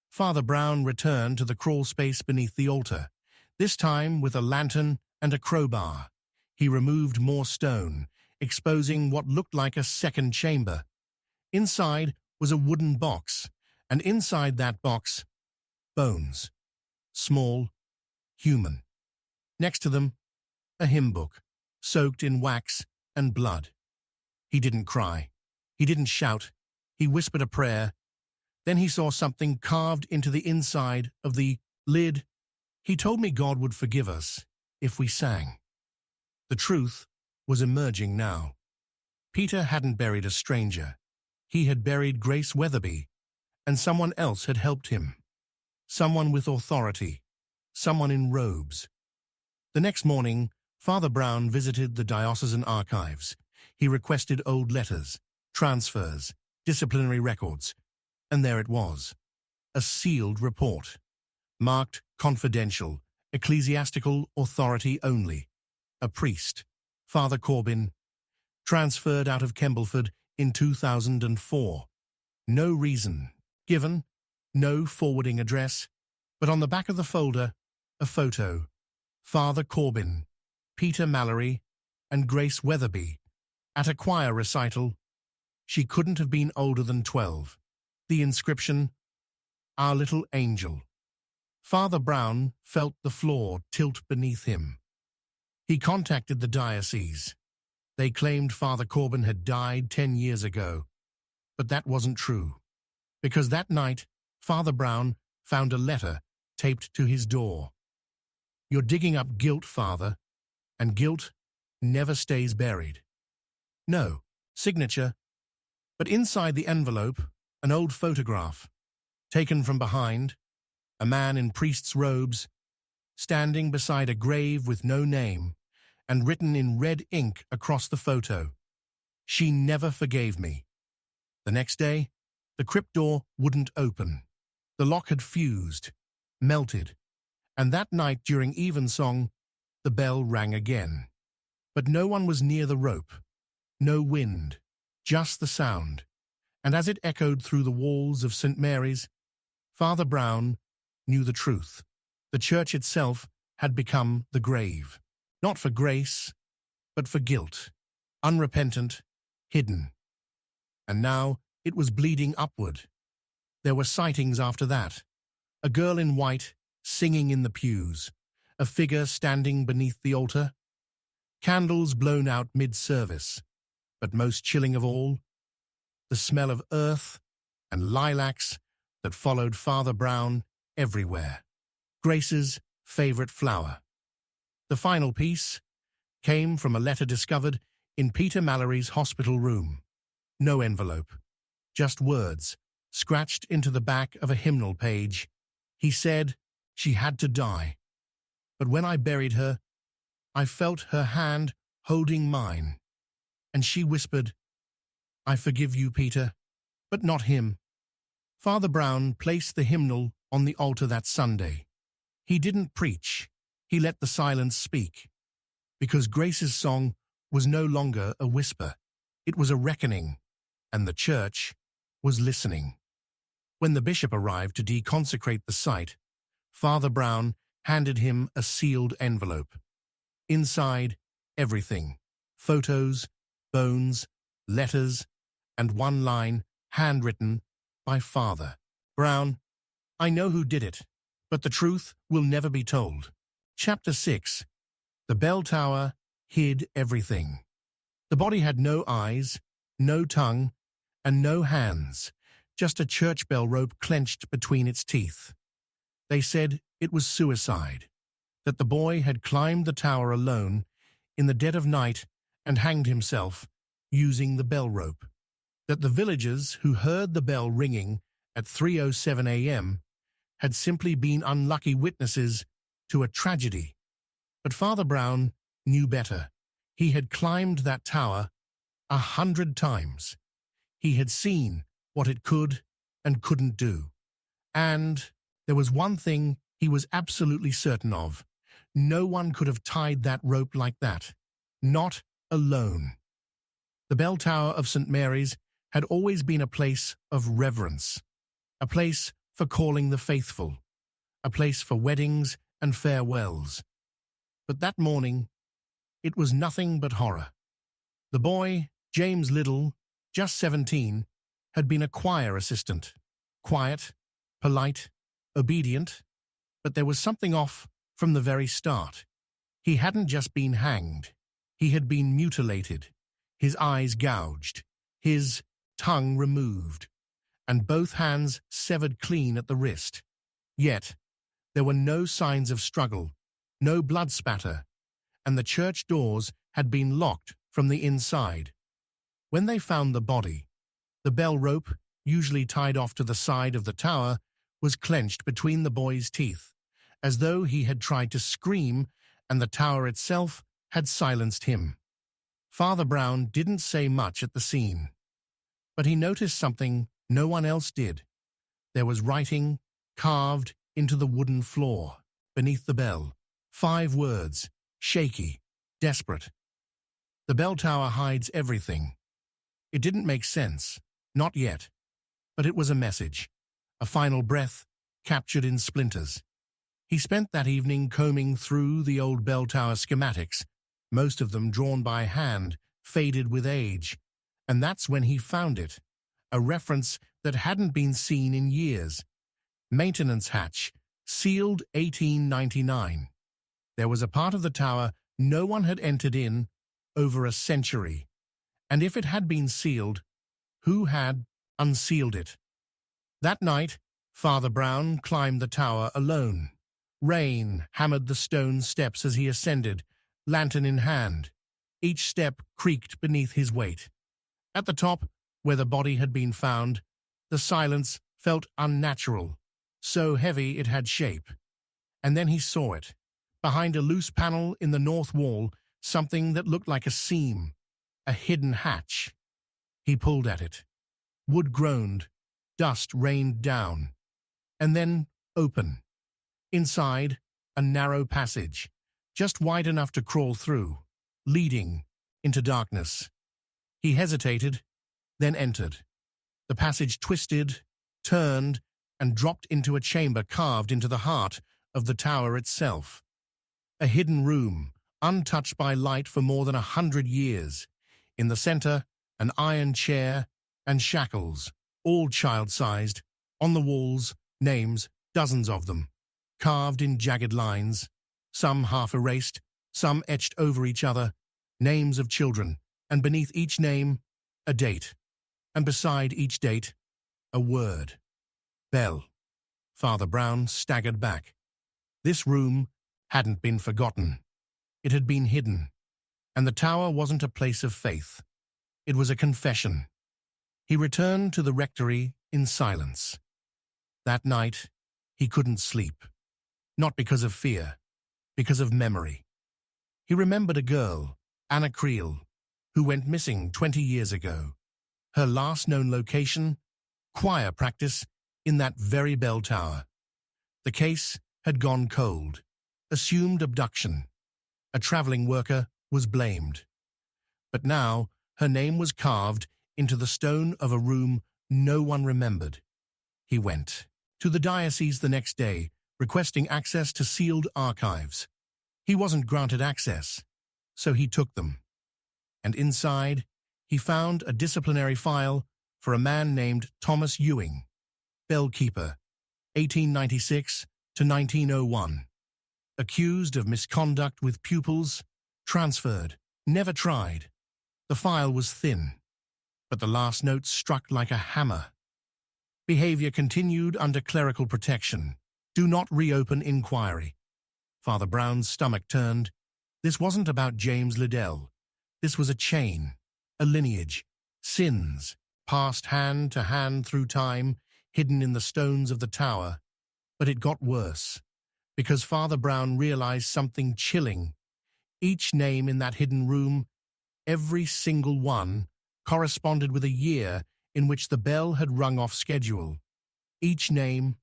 Father Brown returned to the crawl space beneath the altar, this time with a lantern and a crowbar. He removed more stone, exposing what looked like a second chamber. Inside was a wooden box, and inside that box, bones. Small, human. Next to them, a hymn book, soaked in wax and blood. He didn't cry. He didn't shout. He whispered a prayer. Then he saw something carved into the inside of the lid. "He told me God would forgive us if we sang." The truth was emerging now. Peter hadn't buried a stranger. He had buried Grace Weatherby, and someone else had helped him. Someone with authority. Someone in robes. The next morning, Father Brown visited the diocesan archives. He requested old letters, transfers, disciplinary records, and there it was. A sealed report. Marked confidential, ecclesiastical authority only. A priest, Father Corbin, transferred out of Kembleford in 2004. No reason given, no forwarding address, but on the back of the folder, a photo. Father Corbin, Peter Mallory, and Grace Weatherby, at a choir recital. She couldn't have been older than 12. The inscription, "Our Little Angel." Father Brown felt the floor tilt beneath him. He contacted the diocese. They claimed Father Corbin had died 10 years ago, but that wasn't true, because that night, Father Brown found a letter taped to his door. You're digging up guilt, Father, and guilt never stays buried. No, signature, but inside the envelope, an old photograph, taken from behind, a man in priest's robes, standing beside a grave with no name, and written in red ink across the photo. She never forgave me. The next day, the crypt door wouldn't open. The lock had fused, melted, and that night during evensong, the bell rang again. But no one was near the rope, no wind, just the sound, and as it echoed through the walls of St. Mary's, Father Brown knew the truth. The church itself had become the grave, not for grace, but for guilt, unrepentant, hidden. And now it was bleeding upward. There were sightings after that. A girl in white singing in the pews, a figure standing beneath the altar, candles blown out mid-service, but most chilling of all, the smell of earth and lilacs that followed Father Brown everywhere, Grace's favorite flower. The final piece came from a letter discovered in Peter Mallory's hospital room. No envelope, just words, scratched into the back of a hymnal page. He said she had to die. But when I buried her, I felt her hand holding mine, and she whispered, "I forgive you, Peter, but not him." Father Brown placed the hymnal on the altar that Sunday. He didn't preach. He let the silence speak. Because Grace's song was no longer a whisper. It was a reckoning, and the church was listening. When the bishop arrived to deconsecrate the site, Father Brown handed him a sealed envelope. Inside, everything: photos, bones, letters, and one line handwritten by Father Brown. "I know who did it, but the truth will never be told." Chapter 6. The bell tower hid everything. The body had no eyes, no tongue, and no hands, just a church bell rope clenched between its teeth. They said it was suicide, that the boy had climbed the tower alone in the dead of night and hanged himself using the bell rope, that the villagers who heard the bell ringing at 3:07 a.m. had simply been unlucky witnesses to a tragedy. But Father Brown knew better. He had climbed that tower 100 times. He had seen what it could and couldn't do. And there was one thing he was absolutely certain of. No one could have tied that rope like that. Not alone. The bell tower of St. Mary's had always been a place of reverence, a place for calling the faithful, a place for weddings and farewells. But that morning, it was nothing but horror. The boy, James Liddell, just 17, had been a choir assistant. Quiet, polite, obedient, but there was something off from the very start. He hadn't just been hanged. He had been mutilated, his eyes gouged, his tongue removed, and both hands severed clean at the wrist. Yet, there were no signs of struggle, no blood spatter, and the church doors had been locked from the inside. When they found the body, the bell rope, usually tied off to the side of the tower, was clenched between the boy's teeth, as though he had tried to scream and the tower itself had silenced him. Father Brown didn't say much at the scene, but he noticed something no one else did. There was writing carved into the wooden floor beneath the bell. 5 words, shaky, desperate. The bell tower hides everything. It didn't make sense, not yet, but it was a message, a final breath captured in splinters. He spent that evening combing through the old bell tower schematics, most of them drawn by hand, faded with age, and that's when he found it, a reference that hadn't been seen in years. Maintenance hatch, sealed 1899. There was a part of the tower no one had entered in over a century, and if it had been sealed, who had unsealed it? That night, Father Brown climbed the tower alone, Rain hammered the stone steps as he ascended, lantern in hand. Each step creaked beneath his weight. At the top, where the body had been found, the silence felt unnatural, so heavy it had shape. And then he saw it. Behind a loose panel in the north wall, something that looked like a seam, a hidden hatch. He pulled at it. Wood groaned, dust rained down, and then open. Inside, a narrow passage, just wide enough to crawl through, leading into darkness. He hesitated, then entered. The passage twisted, turned, and dropped into a chamber carved into the heart of the tower itself. A hidden room, untouched by light for more than 100 years. In the center, an iron chair and shackles, all child-sized. On the walls, names, dozens of them, carved in jagged lines, some half-erased, some etched over each other, names of children, and beneath each name, a date, and beside each date, a word. Bell. Father Brown staggered back. This room hadn't been forgotten. It had been hidden, and the tower wasn't a place of faith. It was a confession. He returned to the rectory in silence. That night, he couldn't sleep. Not because of fear, because of memory. He remembered a girl, Anna Creel, who went missing 20 years ago. Her last known location, choir practice in that very bell tower. The case had gone cold. Assumed abduction. A traveling worker was blamed. But now her name was carved into the stone of a room no one remembered. He went to the diocese the next day, requesting access to sealed archives. He wasn't granted access, so he took them. And inside, he found a disciplinary file for a man named Thomas Ewing, bellkeeper, 1896 to 1901. Accused of misconduct with pupils, transferred, never tried. The file was thin, but the last note struck like a hammer. Behavior continued under clerical protection. Do not reopen inquiry. Father Brown's stomach turned. This wasn't about James Liddell. This was a chain, a lineage, sins, passed hand to hand through time, hidden in the stones of the tower. But it got worse, because Father Brown realized something chilling. Each name in that hidden room, every single one, corresponded with a year in which the bell had rung off schedule. Each name,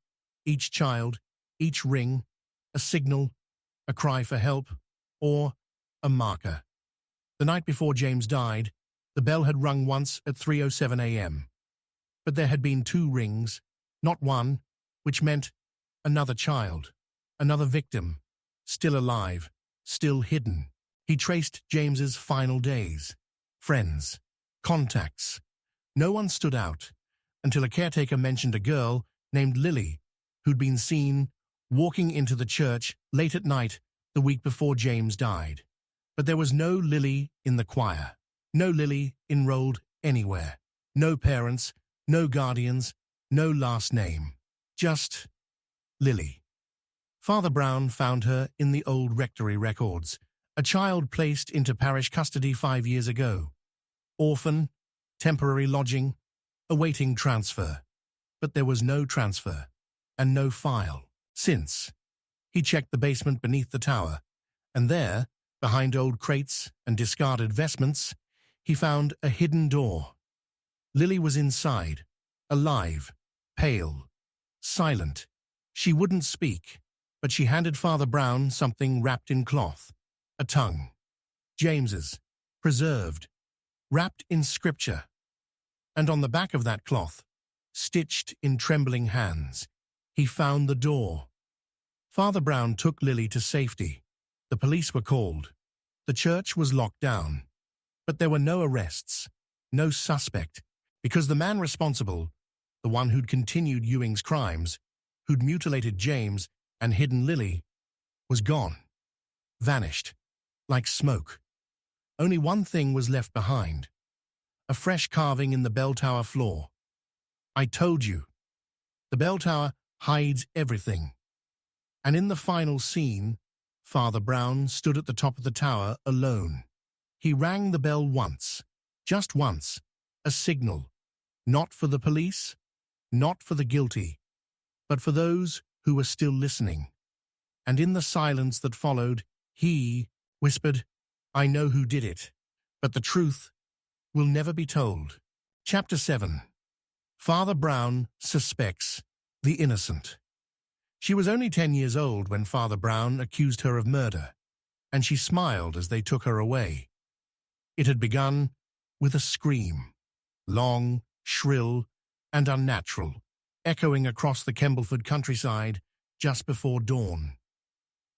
each child, each ring, a signal, a cry for help, or a marker. The night before James died, the bell had rung once at 3:07 a.m. But there had been 2 rings, not one, which meant another child, another victim, still alive, still hidden. He traced James's final days, friends, contacts. No one stood out, until a caretaker mentioned a girl named Lily, who'd been seen walking into the church late at night the week before James died. But there was no Lily in the choir, no Lily enrolled anywhere, no parents, no guardians, no last name, just Lily. Father Brown found her in the old rectory records, a child placed into parish custody 5 years ago. Orphan, temporary lodging, awaiting transfer. But there was no transfer, and no file. Since he checked the basement beneath the tower, and there, behind old crates and discarded vestments, he found a hidden door. Lily was inside, alive, pale, silent. She wouldn't speak, but she handed Father Brown something wrapped in cloth, a tongue. James's, preserved, wrapped in scripture. And on the back of that cloth, stitched in trembling hands, he found the door. Father Brown took Lily to safety. The police were called. The church was locked down. But there were no arrests, no suspect, because the man responsible, the one who'd continued Ewing's crimes, who'd mutilated James and hidden Lily, was gone, vanished, like smoke. Only one thing was left behind, a fresh carving in the bell tower floor. I told you. The bell tower hides everything. And in the final scene, Father Brown stood at the top of the tower alone. He rang the bell once, just once, a signal, not for the police, not for the guilty, but for those who were still listening. And in the silence that followed, he whispered, "I know who did it, but the truth will never be told." Chapter 7. Father Brown suspects the innocent. She was only 10 years old when Father Brown accused her of murder, and she smiled as they took her away. It had begun with a scream, long, shrill, and unnatural, echoing across the Kembleford countryside just before dawn.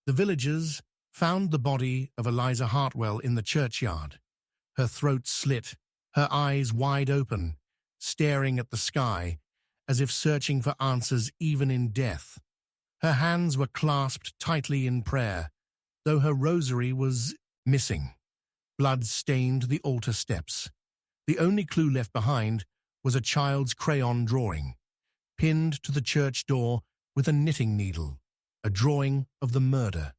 The villagers found the body of Eliza Hartwell in the churchyard, her throat slit, her eyes wide open, staring at the sky as if searching for answers even in death. Her hands were clasped tightly in prayer, though her rosary was missing. Blood stained the altar steps. The only clue left behind was a child's crayon drawing, pinned to the church door with a knitting needle, a drawing of the murder,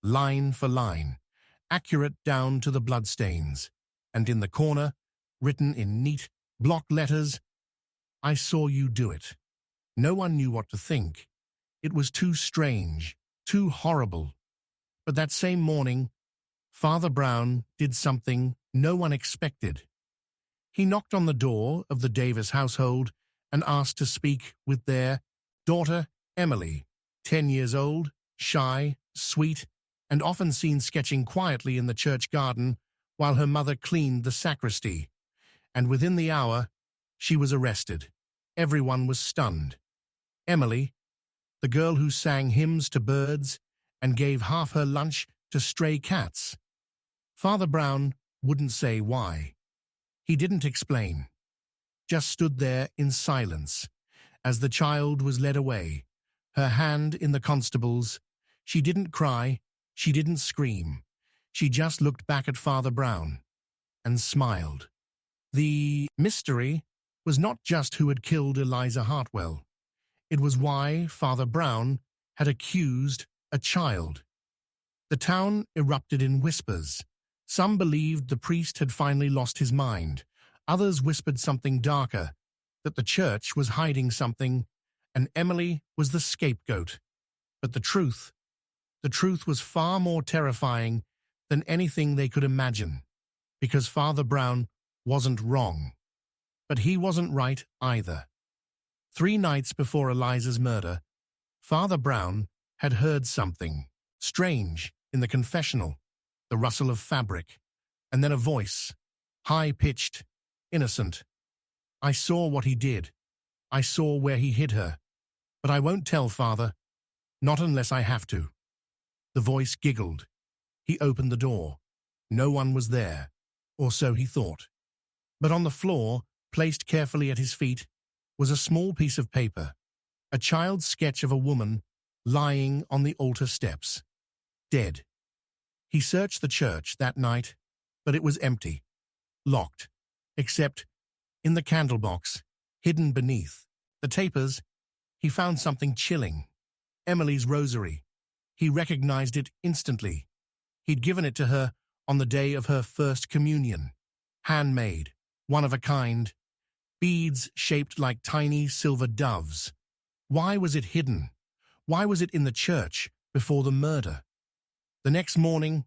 line for line, accurate down to the bloodstains, and in the corner, written in neat block letters, "I saw you do it." No one knew what to think. It was too strange, too horrible. But that same morning, Father Brown did something no one expected. He knocked on the door of the Davis household and asked to speak with their daughter, Emily, 10 years old, shy, sweet, and often seen sketching quietly in the church garden while her mother cleaned the sacristy. And within the hour, she was arrested. Everyone was stunned. Emily, the girl who sang hymns to birds and gave half her lunch to stray cats. Father Brown wouldn't say why. He didn't explain. Just stood there in silence as the child was led away, her hand in the constable's. She didn't cry, she didn't scream. She just looked back at Father Brown and smiled. The mystery was not just who had killed Eliza Hartwell. It was why Father Brown had accused a child. The town erupted in whispers. Some believed the priest had finally lost his mind. Others whispered something darker, that the church was hiding something, and Emily was the scapegoat. But the truth was far more terrifying than anything they could imagine, because Father Brown wasn't wrong. But he wasn't right either. 3 nights before Eliza's murder, Father Brown had heard something strange in the confessional, the rustle of fabric, and then a voice, high-pitched, innocent. "I saw what he did. I saw where he hid her. But I won't tell, Father. Not unless I have to." The voice giggled. He opened the door. No one was there, or so he thought. But on the floor, placed carefully at his feet, was a small piece of paper, a child's sketch of a woman lying on the altar steps, dead. He searched the church that night, but it was empty, locked, except in the candle box, hidden beneath the tapers, he found something chilling. Emily's rosary. He recognized it instantly. He'd given it to her on the day of her first communion. Handmade, one of a kind, beads shaped like tiny silver doves. Why was it hidden? Why was it in the church before the murder? The next morning,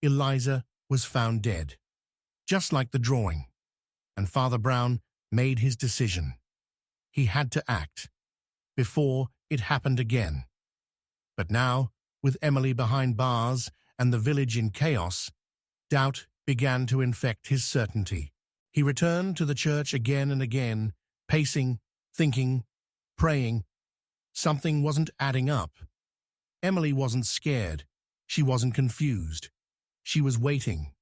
Eliza was found dead, just like the drawing, and Father Brown made his decision. He had to act, before it happened again. But now, with Emily behind bars and the village in chaos, doubt began to infect his certainty. He returned to the church again and again, pacing, thinking, praying. Something wasn't adding up. Emily wasn't scared. She wasn't confused. She was waiting,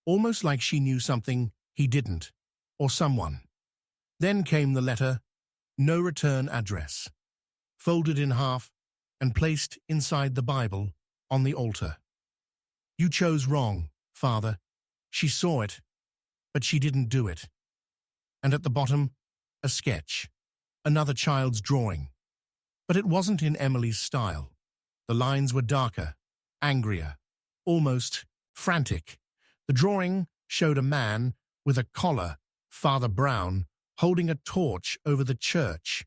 almost like she knew something he didn't, or someone. Then came the letter, no return address, folded in half and placed inside the Bible on the altar. "You chose wrong, Father. She saw it, but she didn't do it." And at the bottom, a sketch, another child's drawing. But it wasn't in Emily's style. The lines were darker, angrier, almost frantic. The drawing showed a man with a collar, Father Brown, holding a torch over the church,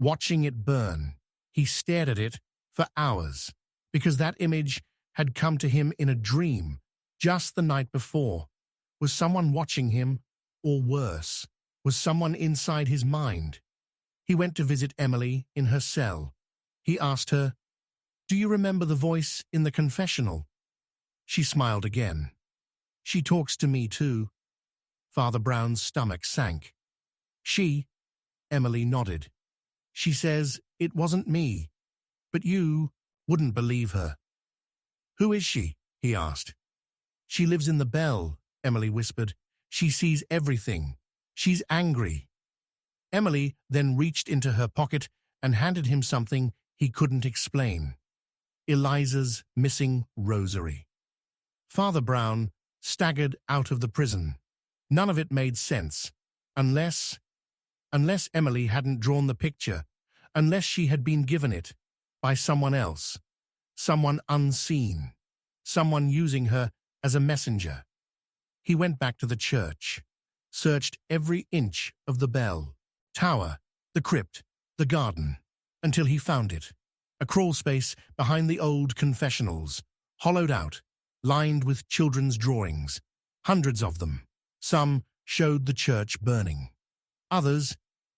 watching it burn. He stared at it for hours, because that image had come to him in a dream just the night before. Was someone watching him, or worse, was someone inside his mind? He went to visit Emily in her cell. He asked her, "Do you remember the voice in the confessional?" She smiled again. "She talks to me too." Father Brown's stomach sank. Emily nodded. "She says it wasn't me, but you wouldn't believe her." "Who is she?" he asked. "She lives in the bell," Emily whispered. "She sees everything. She's angry." Emily then reached into her pocket and handed him something he couldn't explain. Eliza's missing rosary. Father Brown staggered out of the prison. None of it made sense, unless Emily hadn't drawn the picture, unless she had been given it by someone else, someone unseen, someone using her as a messenger. He went back to the church, searched every inch of the bell, tower, the crypt, the garden, until he found it. A crawl space behind the old confessionals, hollowed out, lined with children's drawings, hundreds of them. Some showed the church burning. Others,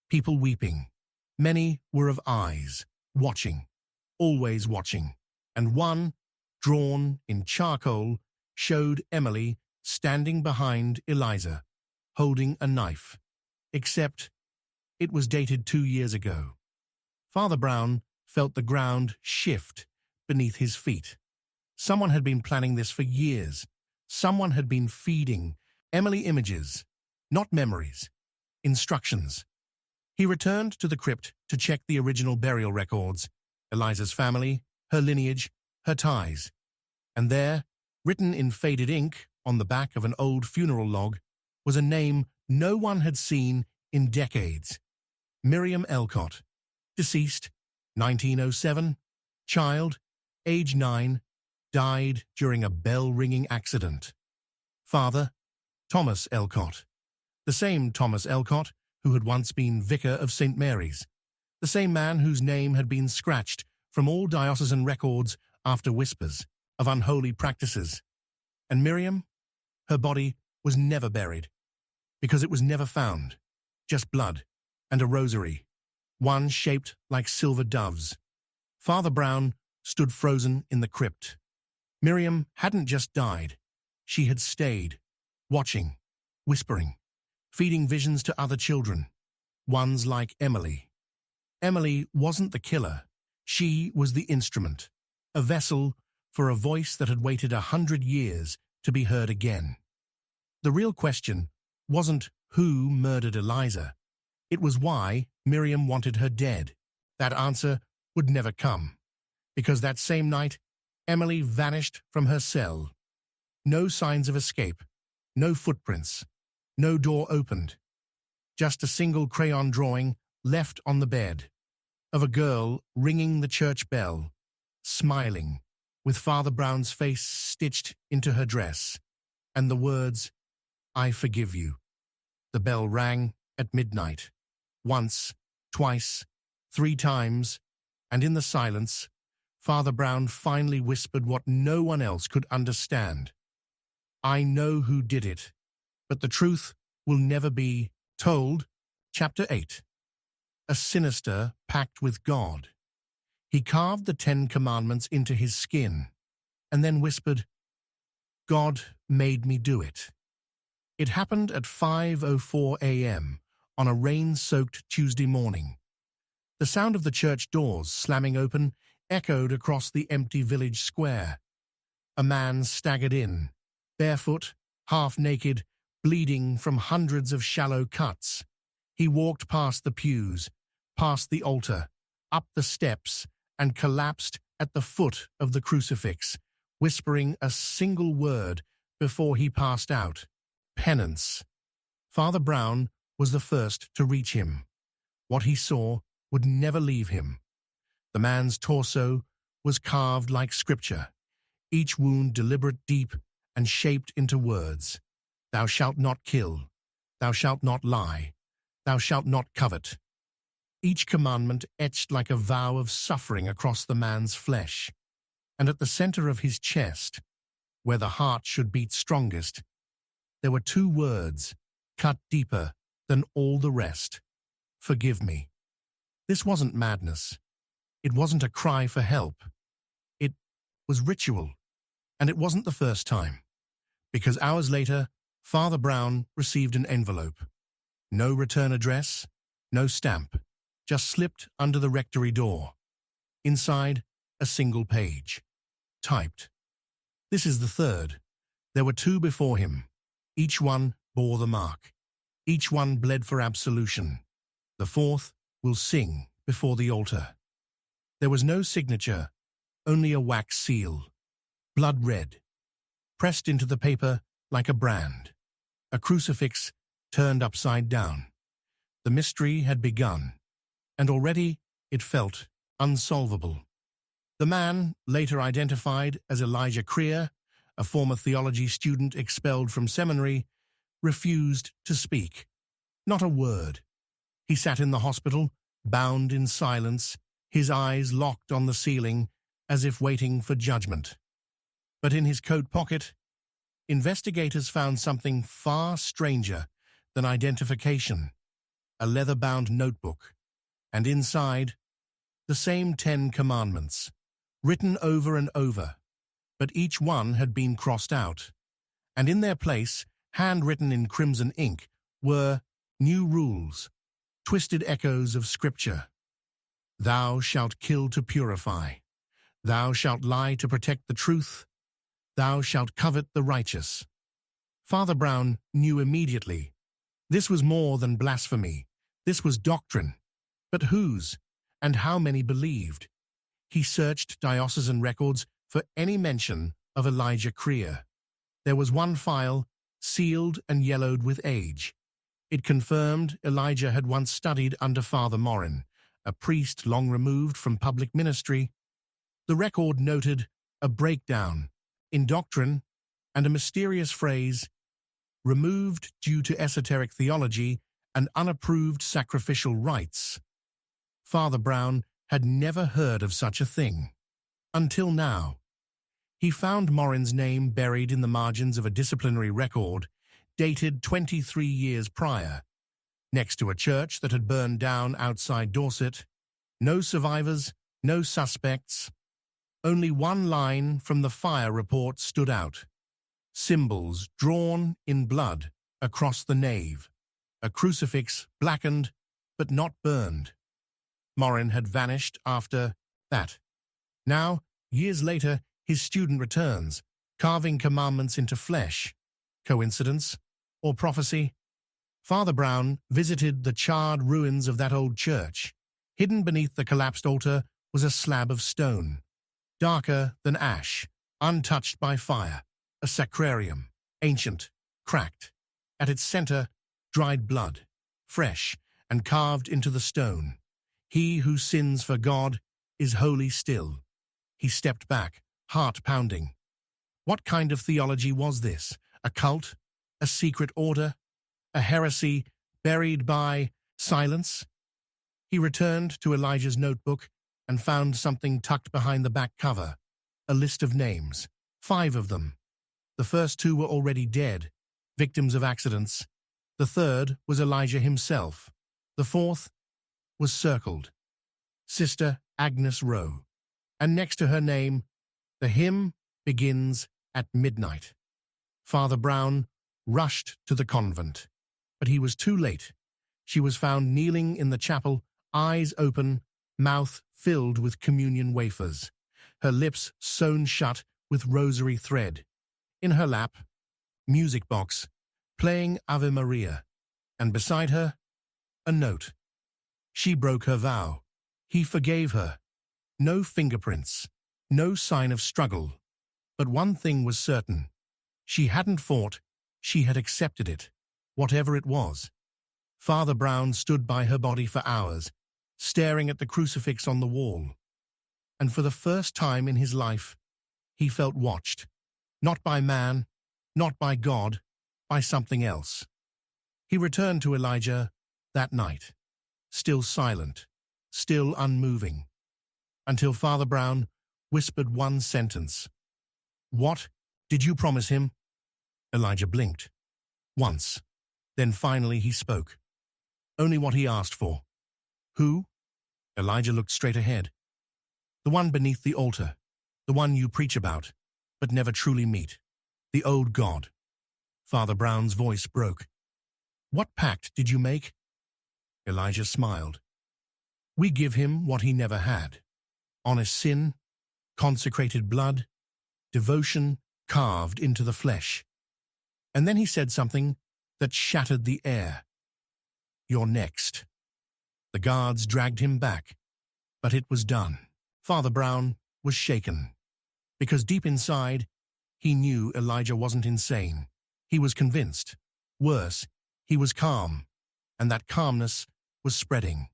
people weeping. Many were of eyes, watching, always watching. And one, drawn in charcoal, showed Emily standing behind Eliza, holding a knife. Except it was dated 2 years ago. Father Brown felt the ground shift beneath his feet. Someone had been planning this for years. Someone had been feeding Emily images, not memories, instructions. He returned to the crypt to check the original burial records, Eliza's family, her lineage, her ties. And there, written in faded ink on the back of an old funeral log, was a name no one had seen in decades. Miriam Elcott, deceased, 1907, child, age 9, died during a bell-ringing accident. Father, Thomas Elcott, the same Thomas Elcott who had once been vicar of St. Mary's, the same man whose name had been scratched from all diocesan records after whispers of unholy practices. And Miriam, her body was never buried, because it was never found, just blood and a rosary, one shaped like silver doves. Father Brown stood frozen in the crypt. Miriam hadn't just died, she had stayed, watching, whispering, feeding visions to other children, ones like Emily. Emily wasn't the killer, she was the instrument, a vessel for a voice that had waited 100 years to be heard again. The real question wasn't who murdered Eliza, it was why Miriam wanted her dead. That answer would never come, because that same night, Emily vanished from her cell. No signs of escape, no footprints, no door opened. Just a single crayon drawing left on the bed of a girl ringing the church bell, smiling, with Father Brown's face stitched into her dress, and the words, "I forgive you." The bell rang at midnight, once, twice, 3 times, and in the silence, Father Brown finally whispered what no one else could understand. "I know who did it, but the truth will never be told." Chapter 8. A Sinister Pact with God. He carved the 10 Commandments into his skin, and then whispered, "God made me do it." It happened at 5:04 a.m. on a rain-soaked Tuesday morning. The sound of the church doors slamming open echoed across the empty village square. A man staggered in, barefoot, half-naked, bleeding from hundreds of shallow cuts. He walked past the pews, past the altar, up the steps, and collapsed at the foot of the crucifix, whispering a single word before he passed out: penance. Father Brown was the first to reach him. What he saw would never leave him. The man's torso was carved like scripture, each wound deliberate, deep, and shaped into words. Thou shalt not kill. Thou shalt not lie. Thou shalt not covet. Each commandment etched like a vow of suffering across the man's flesh. And at the center of his chest, where the heart should beat strongest, there were two words, cut deeper than all the rest. Forgive me. This wasn't madness. It wasn't a cry for help. It was ritual. And it wasn't the first time. Because hours later, Father Brown received an envelope. No return address, no stamp, just slipped under the rectory door. Inside, a single page. Typed. This is the third. There were two before him. Each one bore the mark. Each one bled for absolution. The fourth will sing before the altar. There was no signature, only a wax seal. Blood red. Pressed into the paper like a brand. A crucifix turned upside down. The mystery had begun, and already it felt unsolvable. The man, later identified as Elijah Creer, a former theology student expelled from seminary, refused to speak. Not a word. He sat in the hospital, bound in silence, his eyes locked on the ceiling, as if waiting for judgment. But in his coat pocket, investigators found something far stranger than identification, a leather-bound notebook, and inside, the same 10 commandments, written over and over, but each one had been crossed out, and in their place, handwritten in crimson ink, were new rules, twisted echoes of Scripture. Thou shalt kill to purify. Thou shalt lie to protect the truth. Thou shalt covet the righteous. Father Brown knew immediately. This was more than blasphemy. This was doctrine. But whose and how many believed? He searched diocesan records for any mention of Elijah Creer. There was one file, sealed and yellowed with age. It confirmed Elijah had once studied under Father Morin, a priest long removed from public ministry. The record noted a breakdown in doctrine and a mysterious phrase, removed due to esoteric theology and unapproved sacrificial rites. Father Brown had never heard of such a thing. Until now. He found Morin's name buried in the margins of a disciplinary record, dated 23 years prior, next to a church that had burned down outside Dorset. No survivors, no suspects. Only one line from the fire report stood out. Symbols drawn in blood across the nave. A crucifix blackened, but not burned. Morin had vanished after that. Now, years later, his student returns, carving commandments into flesh. Coincidence? Or prophecy? Father Brown visited the charred ruins of that old church. Hidden beneath the collapsed altar was a slab of stone, darker than ash, untouched by fire, a sacrarium, ancient, cracked. At its center, dried blood, fresh and carved into the stone. He who sins for God is holy still. He stepped back, heart pounding. What kind of theology was this? A cult? A secret order? A heresy buried by silence? He returned to Elijah's notebook and found something tucked behind the back cover. A list of names. 5 of them. The first 2 were already dead, victims of accidents. The third was Elijah himself. The fourth was circled. Sister Agnes Rowe. And next to her name, the hymn begins at midnight. Father Brown rushed to the convent, but he was too late. She was found kneeling in the chapel, eyes open, mouth filled with communion wafers, her lips sewn shut with rosary thread. In her lap, music box, playing Ave Maria, and beside her, a note. She broke her vow. He forgave her. No fingerprints, no sign of struggle. But one thing was certain. She hadn't fought, she had accepted it, whatever it was. Father Brown stood by her body for hours, staring at the crucifix on the wall. and for the first time in his life, he felt watched. Not by man, not by God, by something else. He returned to Elijah that night, still silent, still unmoving, until Father Brown whispered one sentence. "What did you promise him?" Elijah blinked. Once. Then finally he spoke. Only what he asked for. "Who?" Elijah looked straight ahead. "The one beneath the altar, the one you preach about, but never truly meet. The old God." Father Brown's voice broke. "What pact did you make?" Elijah smiled. "We give him what he never had. Honest sin, consecrated blood, devotion carved into the flesh." And then he said something that shattered the air. "You're next." The guards dragged him back, but it was done. Father Brown was shaken, because deep inside, he knew Elijah wasn't insane. He was convinced. Worse, he was calm, and that calmness was spreading.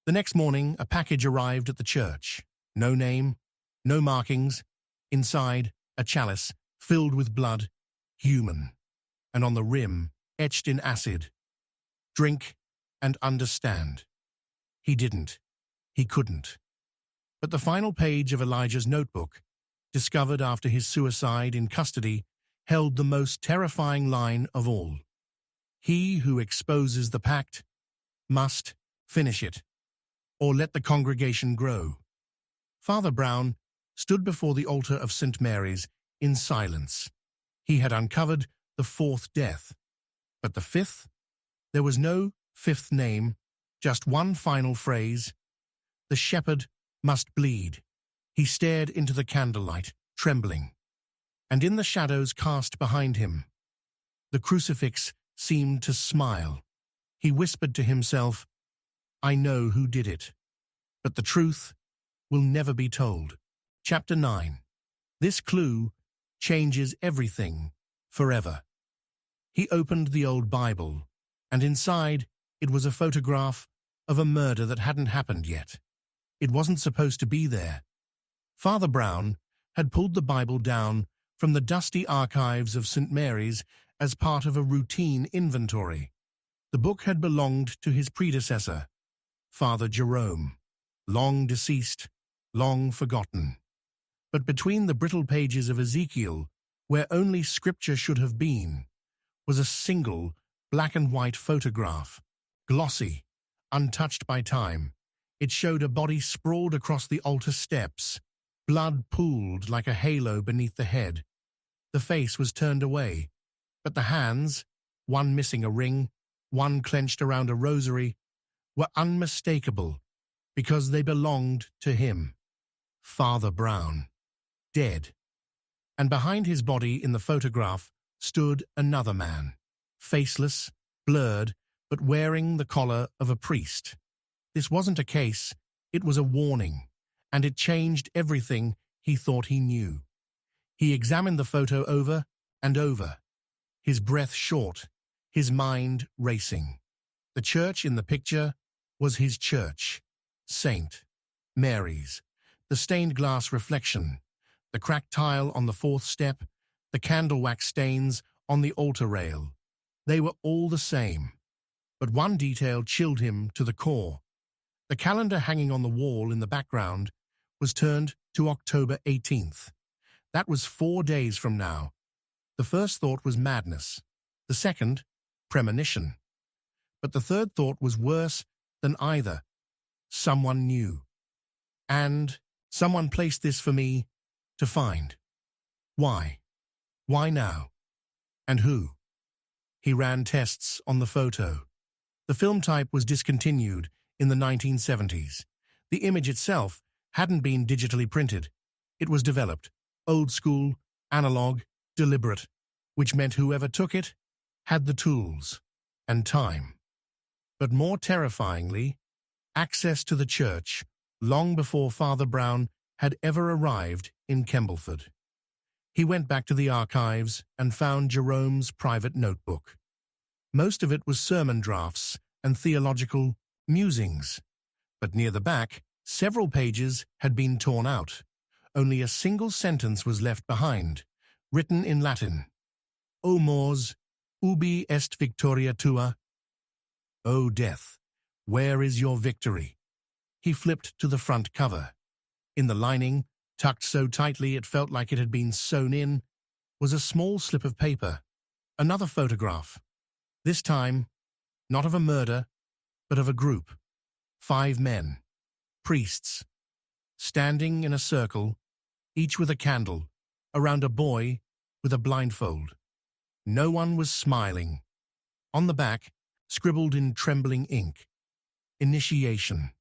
The next morning, a package arrived at the church. No name, no markings. Inside, a chalice filled with blood, human, and on the rim, etched in acid, "Drink and understand." He didn't. He couldn't. But the final page of Elijah's notebook, discovered after his suicide in custody, held the most terrifying line of all. "He who exposes the pact must finish it, or let the congregation grow." Father Brown stood before the altar of St. Mary's in silence. He had uncovered the fourth death. But the fifth? There was no fifth name, just one final phrase. "The shepherd must bleed." He stared into the candlelight, trembling. And in the shadows cast behind him, the crucifix seemed to smile. He whispered to himself, "I know who did it, but the truth will never be told." Chapter 9. This clue changes everything forever. He opened the old Bible, and inside it was a photograph of a murder that hadn't happened yet. It wasn't supposed to be there. Father Brown had pulled the Bible down from the dusty archives of St. Mary's as part of a routine inventory. The book had belonged to his predecessor, Father Jerome, long deceased, long forgotten. But between the brittle pages of Ezekiel, where only scripture should have been, was a single black-and-white photograph, glossy, untouched by time. It showed a body sprawled across the altar steps, blood pooled like a halo beneath the head. The face was turned away, but the hands, one missing a ring, one clenched around a rosary, were unmistakable because they belonged to him, Father Brown, dead. And behind his body in the photograph stood another man, faceless, blurred, but wearing the collar of a priest. This wasn't a case, it was a warning, and it changed everything he thought he knew. He examined the photo over and over, his breath short, his mind racing. The church in the picture was his church, St. Mary's. The stained glass reflection, the cracked tile on the fourth step, the candle wax stains on the altar rail. They were all the same. But one detail chilled him to the core. The calendar hanging on the wall in the background was turned to October 18th. That was 4 days from now. The first thought was madness. The second, premonition. But the third thought was worse than either. Someone knew. And someone placed this for me to find. Why? Why now? And who? He ran tests on the photo. The film type was discontinued in the 1970s. The image itself hadn't been digitally printed. It was developed, old school, analog, deliberate, which meant whoever took it had the tools and time. But more terrifyingly, access to the church long before Father Brown had ever arrived in Kembleford. He went back to the archives and found Jerome's private notebook. Most of it was sermon drafts and theological musings, but near the back, Several pages had been torn out. Only a single sentence was left behind, written in Latin. O mors, ubi est victoria tua? O death, where is your victory? He flipped to the front cover. In the lining, tucked so tightly it felt like it had been sewn in, was a small slip of paper, another photograph. This time, not of a murder, but of a group. 5 men, priests, standing in a circle, each with a candle, around a boy with a blindfold. No one was smiling. On the back, scribbled in trembling ink, Initiation,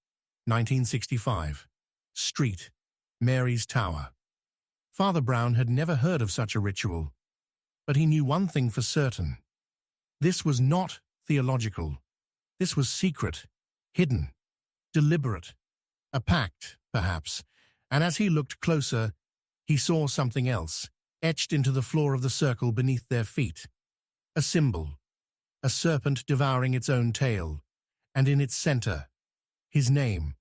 1965. Street, Mary's Tower. Father Brown had never heard of such a ritual, but he knew one thing for certain. This was not theological. This was secret, hidden, deliberate. A pact, perhaps, and as he looked closer, he saw something else, etched into the floor of the circle beneath their feet. A symbol, a serpent devouring its own tail, and in its center, his name,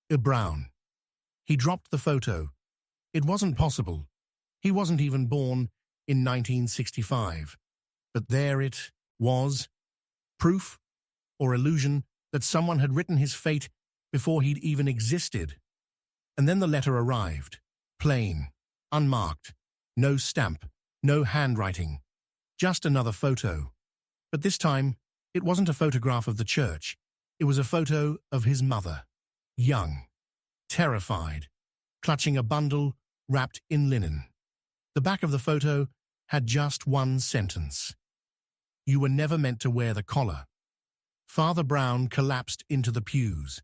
Brown. He dropped the photo. It wasn't possible. He wasn't even born in 1965. But there it was, proof or illusion that someone had written his fate before he'd even existed. And then the letter arrived, plain, unmarked, no stamp, no handwriting, just another photo. But this time, it wasn't a photograph of the church. It was a photo of his mother, young, terrified, clutching a bundle wrapped in linen. The back of the photo had just one sentence. You were never meant to wear the collar. Father Brown collapsed into the pews.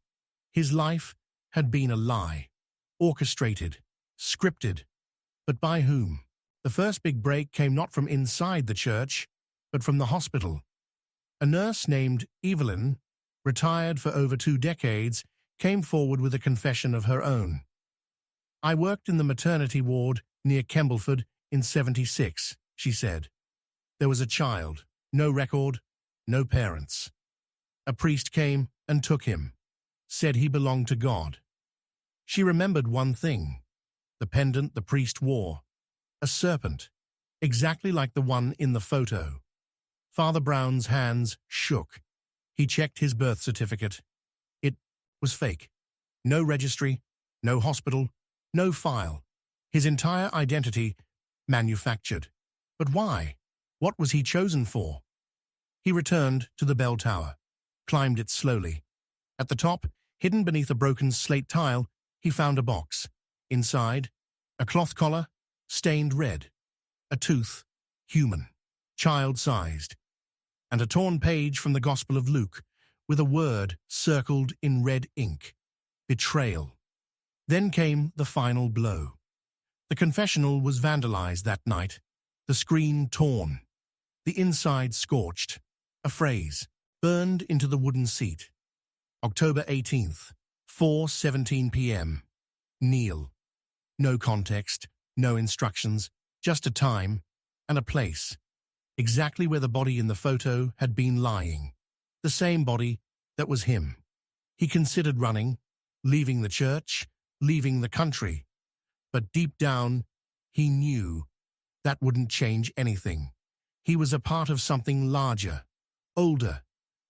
His life had been a lie, orchestrated, scripted. But by whom? The first big break came not from inside the church, but from the hospital. A nurse named Evelyn, retired for over 2 decades, came forward with a confession of her own. I worked in the maternity ward near Kembleford in '76, she said. There was a child, no record, no parents. A priest came and took him, said he belonged to God. She remembered one thing, the pendant the priest wore, a serpent, exactly like the one in the photo. Father Brown's hands shook. He checked his birth certificate. It was fake. No registry, no hospital, no file. His entire identity manufactured. But why? What was he chosen for? He returned to the bell tower, climbed it slowly. At the top, hidden beneath a broken slate tile, he found a box. Inside, a cloth collar, stained red. A tooth, human, child-sized. And a torn page from the Gospel of Luke, with a word circled in red ink. Betrayal. Then came the final blow. The confessional was vandalized that night, the screen torn, the inside scorched, a phrase burned into the wooden seat. October 18th, 4:17 p.m. Kneel. No context, no instructions, just a time and a place. Exactly where the body in the photo had been lying. The same body that was him. He considered running, leaving the church, leaving the country. But deep down, he knew that wouldn't change anything. He was a part of something larger, older,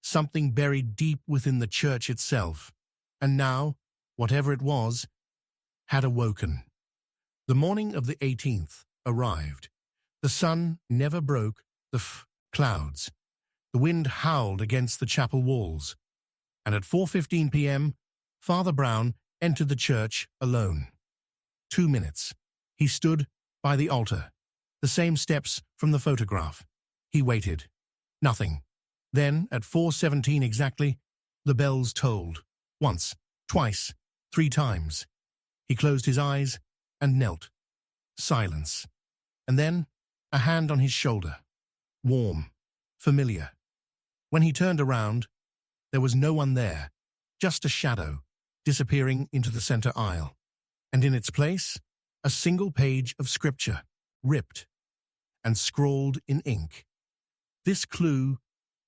something buried deep within the church itself. And now, whatever it was, had awoken. The morning of the 18th arrived. The sun never broke the clouds. The wind howled against the chapel walls. And at 4:15 p.m., Father Brown entered the church alone. 2 minutes. He stood by the altar, the same steps from the photograph. He waited. Nothing. Then, at 4:17 exactly, the bells tolled. Once, twice, 3 times. He closed his eyes and knelt. Silence. And then, a hand on his shoulder. Warm. Familiar. When he turned around, there was no one there, just a shadow, disappearing into the center aisle. And in its place, a single page of scripture, ripped and scrawled in ink. This clue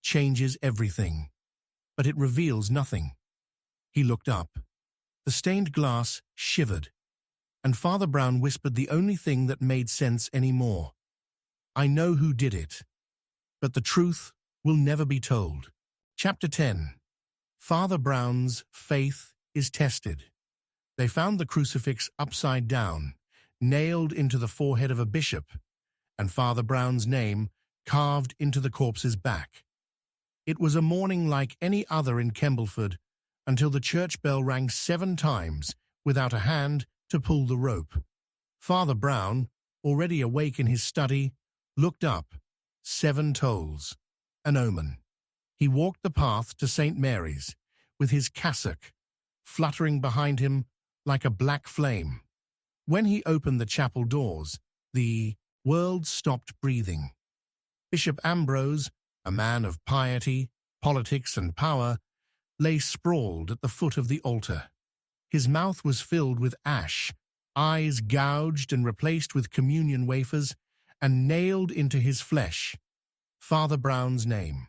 changes everything, but it reveals nothing. He looked up. The stained glass shivered, and Father Brown whispered the only thing that made sense anymore. "I know who did it, but the truth will never be told." Chapter 10. Father Brown's faith is tested. They found the crucifix upside down, nailed into the forehead of a bishop, and Father Brown's name carved into the corpse's back. It was a morning like any other in Kembleford until the church bell rang 7 times without a hand to pull the rope. Father Brown, already awake in his study, looked up. 7 tolls. An omen. He walked the path to St. Mary's, with his cassock fluttering behind him like a black flame. When he opened the chapel doors, the world stopped breathing. Bishop Ambrose, a man of piety, politics, and power, lay sprawled at the foot of the altar. His mouth was filled with ash, eyes gouged and replaced with communion wafers, and nailed into his flesh Father Brown's name,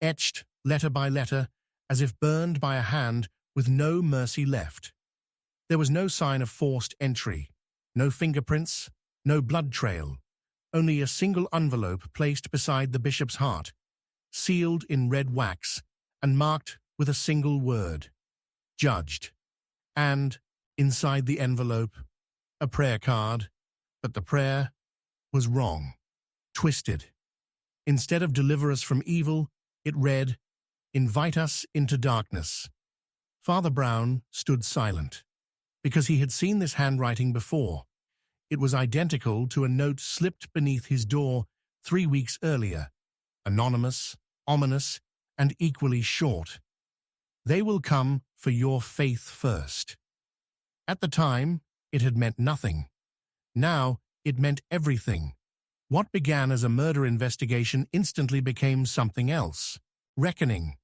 etched letter by letter, as if burned by a hand with no mercy left. There was no sign of forced entry, no fingerprints, no blood trail, only a single envelope placed beside the bishop's heart, sealed in red wax and marked with a single word, "Judged." And, inside the envelope, a prayer card, but the prayer was wrong, twisted. Instead of "Deliver us from evil," it read, "Invite us into darkness." Father Brown stood silent, because he had seen this handwriting before. It was identical to a note slipped beneath his door 3 weeks earlier, anonymous, ominous, and equally short. "They will come for your faith first." At the time, it had meant nothing. Now, it meant everything. What began as a murder investigation instantly became something else. Reckoning.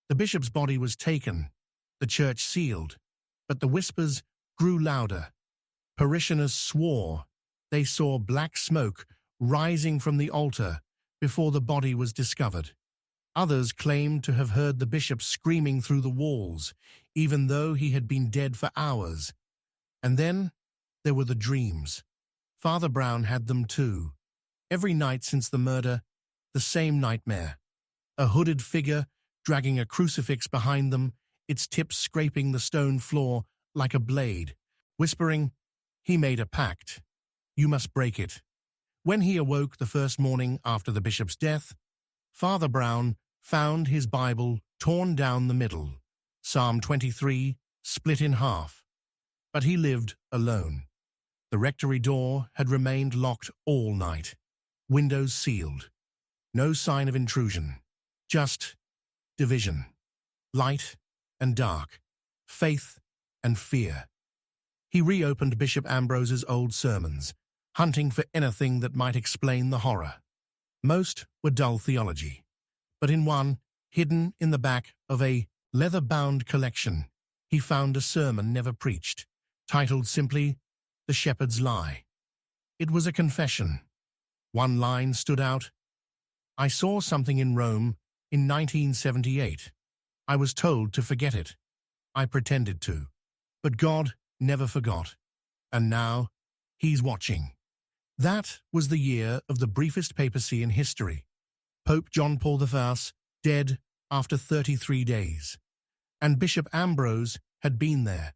The bishop's body was taken, the church sealed, but the whispers grew louder. Parishioners swore they saw black smoke rising from the altar before the body was discovered. Others claimed to have heard the bishop screaming through the walls, even though he had been dead for hours. And then there were the dreams. Father Brown had them too. Every night since the murder, the same nightmare. A hooded figure dragging a crucifix behind them, its tip scraping the stone floor like a blade, whispering, "He made a pact. You must break it." When he awoke the first morning after the bishop's death, Father Brown found his Bible torn down the middle, Psalm 23 split in half. But he lived alone. The rectory door had remained locked all night, windows sealed. No sign of intrusion, just division, light and dark, faith and fear. He reopened Bishop Ambrose's old sermons, hunting for anything that might explain the horror. Most were dull theology, but in one, hidden in the back of a leather-bound collection, he found a sermon never preached, titled simply, "The Shepherd's Lie." It was a confession. One line stood out. "I saw something in Rome in 1978. I was told to forget it. I pretended to. But God never forgot. And now, He's watching." That was the year of the briefest papacy in history. Pope John Paul I, dead after 33 days. And Bishop Ambrose had been there.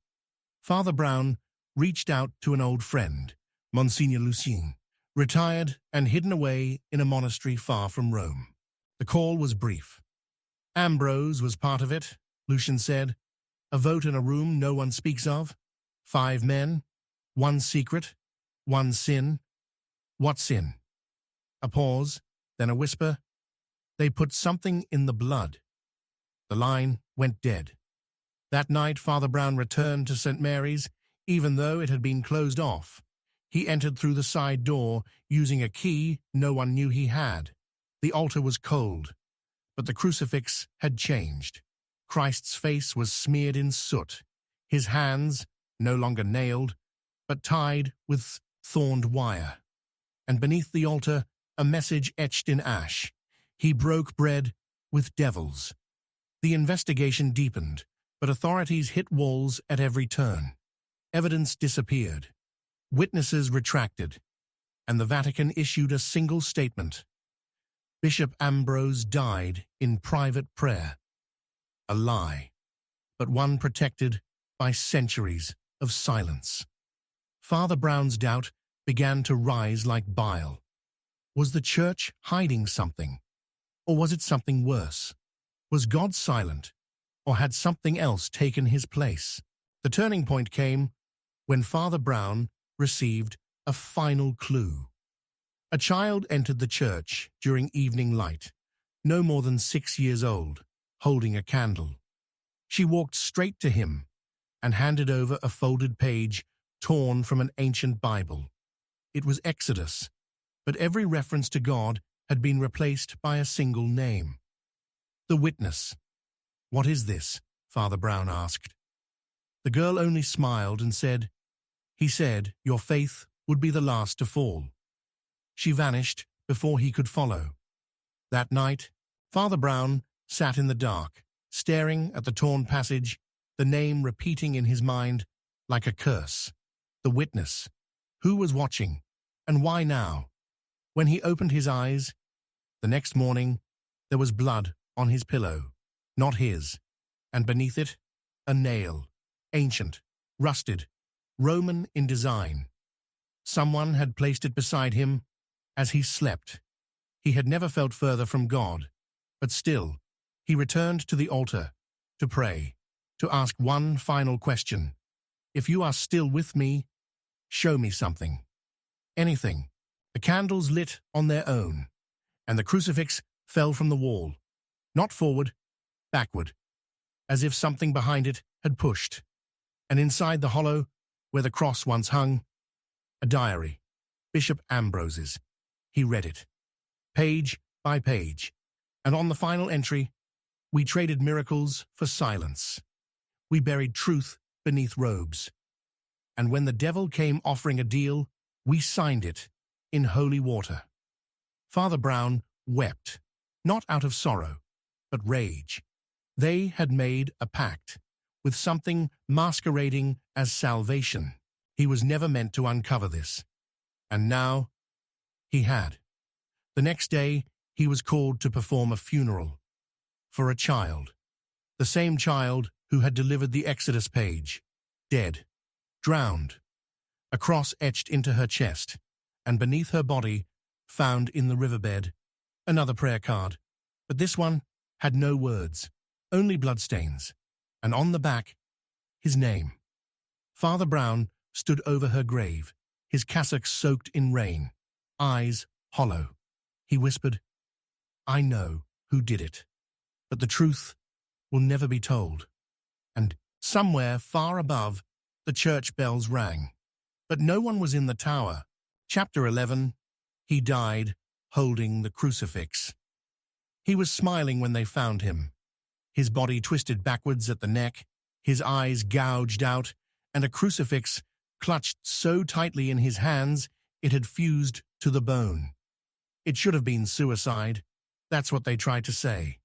Father Brown reached out to an old friend, Monsignor Lucien, retired and hidden away in a monastery far from Rome. The call was brief. Ambrose was part of it, Lucien said. A vote in a room no one speaks of. 5 men, 1 secret, 1 sin. What sin? A pause, then a whisper. They put something in the blood. The line went dead. That night, Father Brown returned to St. Mary's, even though it had been closed off. He entered through the side door, using a key no one knew he had. The altar was cold, but the crucifix had changed. Christ's face was smeared in soot, his hands no longer nailed, but tied with thorned wire. And beneath the altar, a message etched in ash. He broke bread with devils. The investigation deepened. But authorities hit walls at every turn. Evidence disappeared. Witnesses retracted. And the Vatican issued a single statement. Bishop Ambrose died in private prayer. A lie, but one protected by centuries of silence. Father Brown's doubt began to rise like bile. Was the church hiding something? Or was it something worse? Was God silent? Or had something else taken his place? The turning point came when Father Brown received a final clue. A child entered the church during evening light, no more than 6 years old, holding a candle. She walked straight to him and handed over a folded page torn from an ancient Bible. It was Exodus, but every reference to God had been replaced by a single name. The Witness. "What is this?" Father Brown asked. The girl only smiled and said, "He said your faith would be the last to fall." She vanished before he could follow. That night, Father Brown sat in the dark, staring at the torn passage, the name repeating in his mind like a curse. The Witness. Who was watching, and why now? When he opened his eyes, the next morning, there was blood on his pillow, not his, and beneath it, a nail, ancient, rusted, Roman in design. Someone had placed it beside him as he slept. He had never felt further from God, but still, he returned to the altar, to pray, to ask one final question. If you are still with me, show me something. Anything. The candles lit on their own, and the crucifix fell from the wall, not forward, backward, as if something behind it had pushed. And inside the hollow, where the cross once hung, a diary, Bishop Ambrose's. He read it, page by page, and on the final entry, we traded miracles for silence. We buried truth beneath robes. And when the devil came offering a deal, we signed it in holy water. Father Brown wept, not out of sorrow, but rage. They had made a pact with something masquerading as salvation. He was never meant to uncover this. And now, he had. The next day, he was called to perform a funeral for a child. The same child who had delivered the Exodus page, dead, drowned, a cross etched into her chest, and beneath her body, found in the riverbed, another prayer card, but this one had no words, only bloodstains, and on the back, his name. Father Brown stood over her grave, his cassock soaked in rain, eyes hollow. He whispered, "I know who did it, but the truth will never be told." And somewhere far above, the church bells rang. But no one was in the tower. Chapter 11, he died holding the crucifix. He was smiling when they found him, his body twisted backwards at the neck, his eyes gouged out, and a crucifix clutched so tightly in his hands it had fused to the bone. It should have been suicide. That's what they tried to say.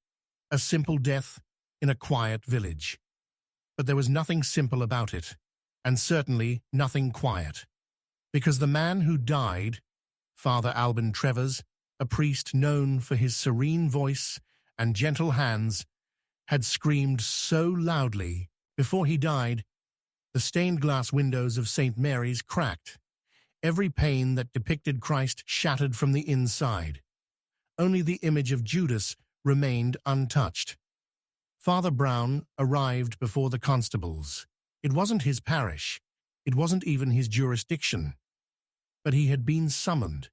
A simple death in a quiet village. But there was nothing simple about it, and certainly nothing quiet. Because the man who died, Father Alban Trevors, a priest known for his serene voice and gentle hands, had screamed so loudly before he died, the stained glass windows of St. Mary's cracked. Every pane that depicted Christ shattered from the inside. Only the image of Judas remained untouched. Father Brown arrived before the constables. It wasn't his parish. It wasn't even his jurisdiction. But he had been summoned.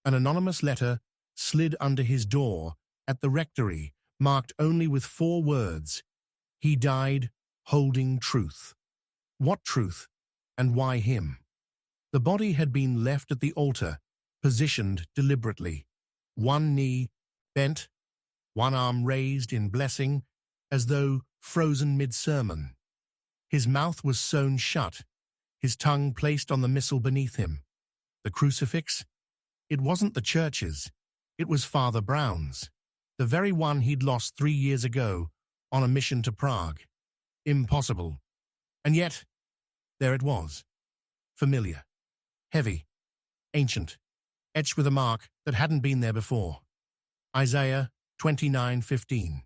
An anonymous letter slid under his door at the rectory, marked only with 4 words. He died holding truth. What truth, and why him? The body had been left at the altar, positioned deliberately. One knee bent, one arm raised in blessing, as though frozen mid-sermon. His mouth was sewn shut, his tongue placed on the missal beneath him. The crucifix? It wasn't the church's. It was Father Brown's, the very one he'd lost 3 years ago on a mission to Prague. impossible. And yet, there it was. Familiar, heavy, ancient, etched with a mark that hadn't been there before. Isaiah 29:15.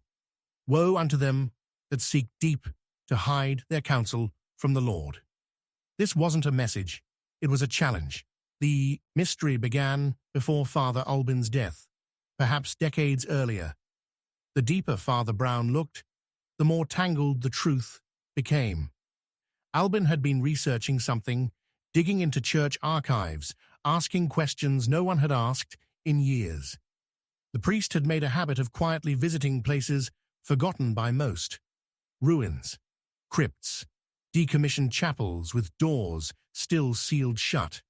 Woe unto them that seek deep to hide their counsel from the Lord. This wasn't a message, it was a challenge. The mystery began before Father Albin's death, perhaps decades earlier. The deeper Father Brown looked, the more tangled the truth became. Albin had been researching something, digging into church archives, asking questions no one had asked in years. The priest had made a habit of quietly visiting places forgotten by most. Ruins, crypts, decommissioned chapels with doors still sealed shut.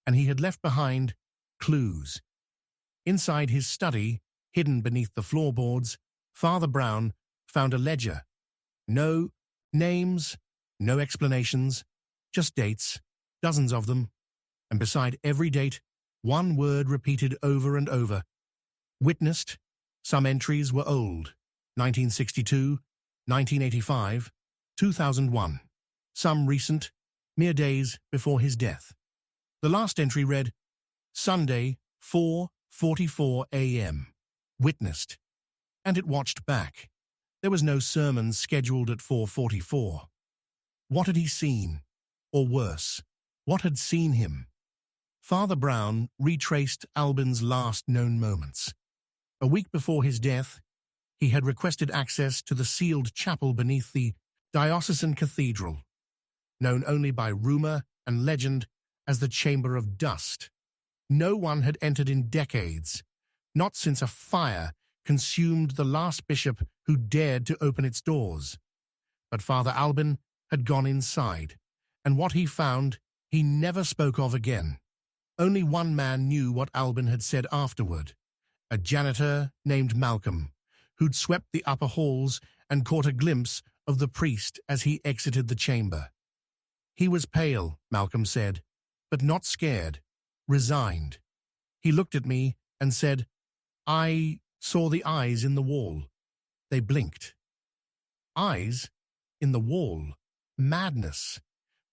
And he had left behind clues. Inside his study, hidden beneath the floorboards, Father Brown found a ledger. No names, no explanations, just dates, dozens of them, and beside every date, one word repeated over and over. Witnessed. Some entries were old, 1962, 1985, 2001. Some recent, mere days before his death. The last entry read, Sunday, 4:44 a.m. Witnessed. And it watched back. There was no sermon scheduled at 4:44. What had he seen? Or worse, what had seen him? Father Brown retraced Albin's last known moments. A week before his death, he had requested access to the sealed chapel beneath the diocesan cathedral, known only by rumor and legend as the Chamber of Dust. No one had entered in decades, not since a fire consumed the last bishop who dared to open its doors. But Father Albin had gone inside, and what he found he never spoke of again. Only one man knew what Albin had said afterward, a janitor named Malcolm, who'd swept the upper halls and caught a glimpse of the priest as he exited the chamber. He was pale, Malcolm said, but not scared, resigned. He looked at me and said, I saw the eyes in the wall. They blinked. Eyes? In the wall? Madness.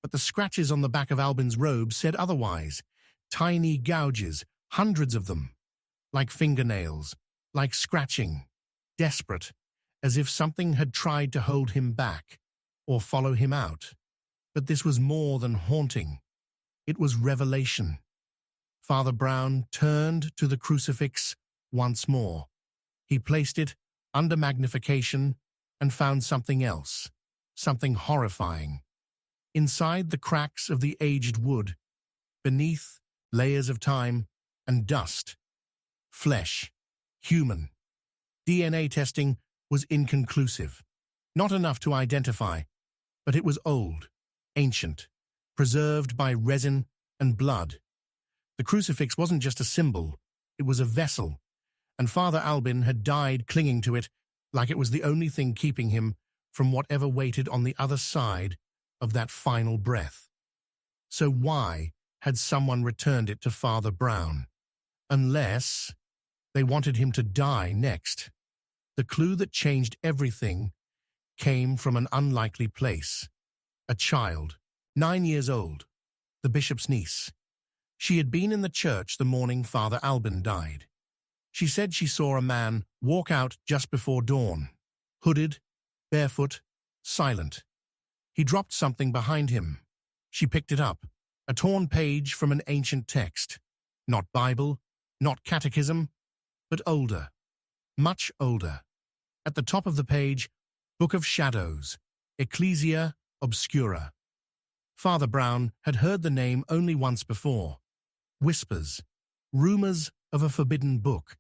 But the scratches on the back of Albin's robe said otherwise. Tiny gouges, hundreds of them. Like fingernails, like scratching. Desperate, as if something had tried to hold him back or follow him out. But this was more than haunting. It was revelation. Father Brown turned to the crucifix once more. He placed it under magnification and found something else, something horrifying. Inside the cracks of the aged wood, beneath layers of time and dust, flesh, human. DNA testing was inconclusive. Not enough to identify, but it was old, ancient, preserved by resin and blood. The crucifix wasn't just a symbol, it was a vessel, and Father Albin had died clinging to it like it was the only thing keeping him from whatever waited on the other side of that final breath. So why had someone returned it to Father Brown? Unless they wanted him to die next. The clue that changed everything came from an unlikely place. A child, 9 years old, the bishop's niece. She had been in the church the morning Father Albin died. She said she saw a man walk out just before dawn, hooded, barefoot, silent. He dropped something behind him. She picked it up, a torn page from an ancient text. Not Bible, not catechism, but older, much older. At the top of the page, Book of Shadows, Ecclesia Obscura. Father Brown had heard the name only once before. Whispers, rumors of a forbidden book,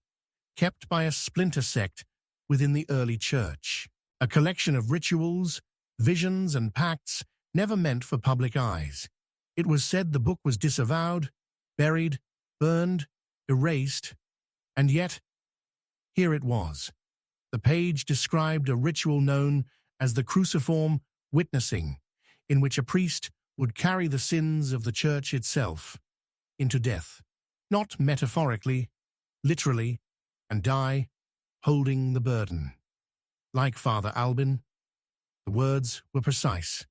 kept by a splinter sect within the early church. A collection of rituals, visions, and pacts never meant for public eyes. It was said the book was disavowed, buried, burned, erased, and yet, here it was. The page described a ritual known as the cruciform witnessing, in which a priest would carry the sins of the church itself into death, not metaphorically, literally, and die holding the burden. Like Father Albin, the The words were precise.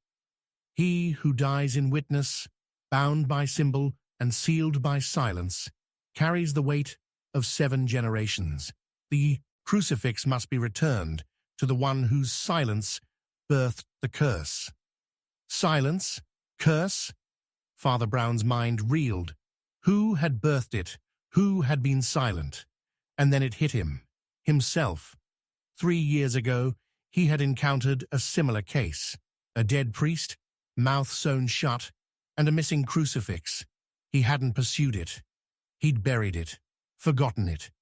He who dies in witness, bound by symbol and sealed by silence, carries the weight of 7 generations. The crucifix must be returned to the one whose silence birthed the curse. Silence? Curse? Father Brown's mind reeled. Who had birthed it? Who had been silent? And then it hit him. Himself. 3 years ago, he had encountered a similar case. A dead priest, mouth sewn shut, and a missing crucifix. He hadn't pursued it. He'd buried it, forgotten it.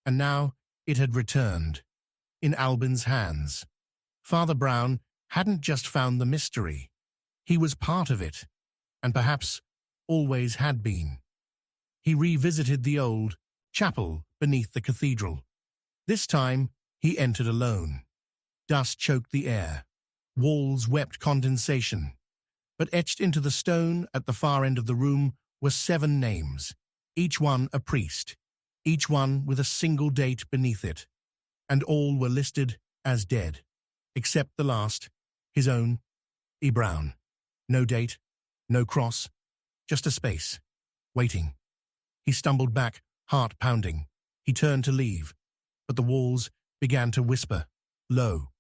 And now it had returned. In Albin's hands. Father Brown hadn't just found the mystery. He was part of it, and perhaps always had been. He revisited the old chapel beneath the cathedral. This time, he entered alone. Dust choked the air. Walls wept condensation. But etched into the stone at the far end of the room were 7 names, each one a priest, each one with a single date beneath it, and all were listed as dead, except the last, his own, E. Brown. No date, no cross, just a space, waiting. He stumbled back, heart pounding. He turned to leave, but the walls began to whisper, low,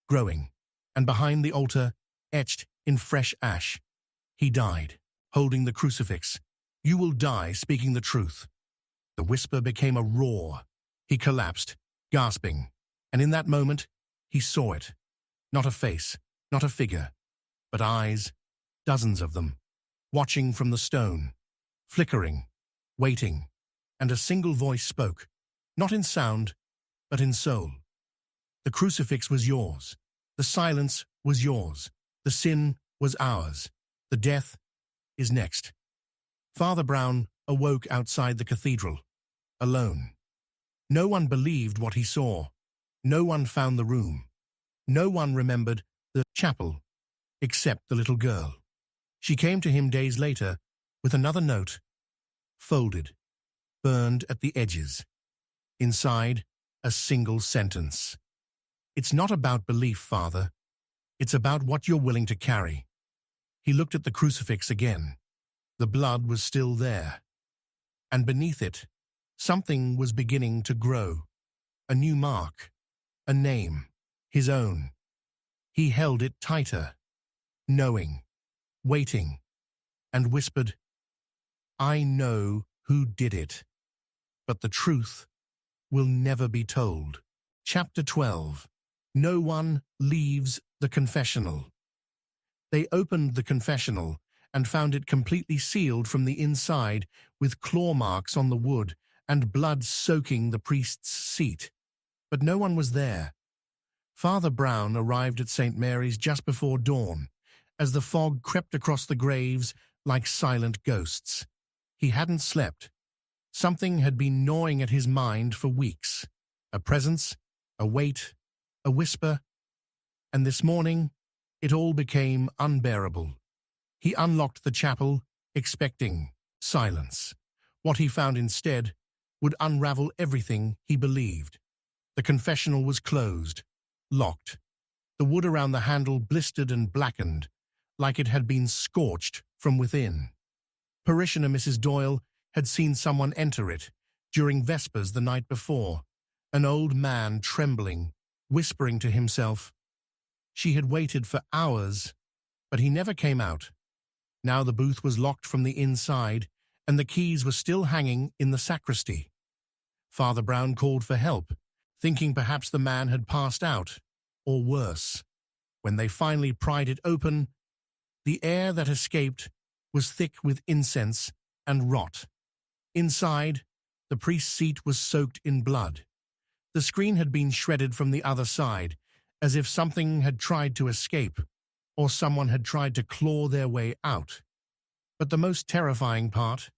growing, and behind the altar, etched in fresh ash, he died, holding the crucifix. You will die speaking the truth. The whisper became a roar. He collapsed, gasping, and in that moment, he saw it. Not a face, not a figure, but eyes, dozens of them, watching from the stone, flickering, waiting, and a single voice spoke, not in sound, but in soul. The crucifix was yours. The silence was yours. The sin was ours. The death is next. Father Brown awoke outside the cathedral, alone. No one believed what he saw. No one found the room. No one remembered the chapel, except the little girl. She came to him days later with another note, folded, burned at the edges. Inside, a single sentence. It's not about belief, Father. It's about what you're willing to carry. He looked at the crucifix again. The blood was still there. And beneath it, something was beginning to grow. A new mark. A name. His own. He held it tighter, knowing, waiting, and whispered, I know who did it, but the truth will never be told. Chapter 12. No one leaves the confessional. They opened the confessional and found it completely sealed from the inside with claw marks on the wood and blood soaking the priest's seat. But no one was there. Father Brown arrived at St. Mary's just before dawn, as the fog crept across the graves like silent ghosts. He hadn't slept. Something had been gnawing at his mind for weeks. A presence, a weight, a whisper, and this morning, it all became unbearable. He unlocked the chapel, expecting silence. What he found instead would unravel everything he believed. The confessional was closed, locked. The wood around the handle blistered and blackened, like it had been scorched from within. Parishioner Mrs. Doyle had seen someone enter it during Vespers the night before, an old man trembling, whispering to himself. She had waited for hours, but he never came out. Now the booth was locked from the inside, and the keys were still hanging in the sacristy. Father Brown called for help, thinking perhaps the man had passed out, or worse. When they finally pried it open, the air that escaped was thick with incense and rot. Inside, the priest's seat was soaked in blood. The screen had been shredded from the other side, as if something had tried to escape, or someone had tried to claw their way out. But the most terrifying part,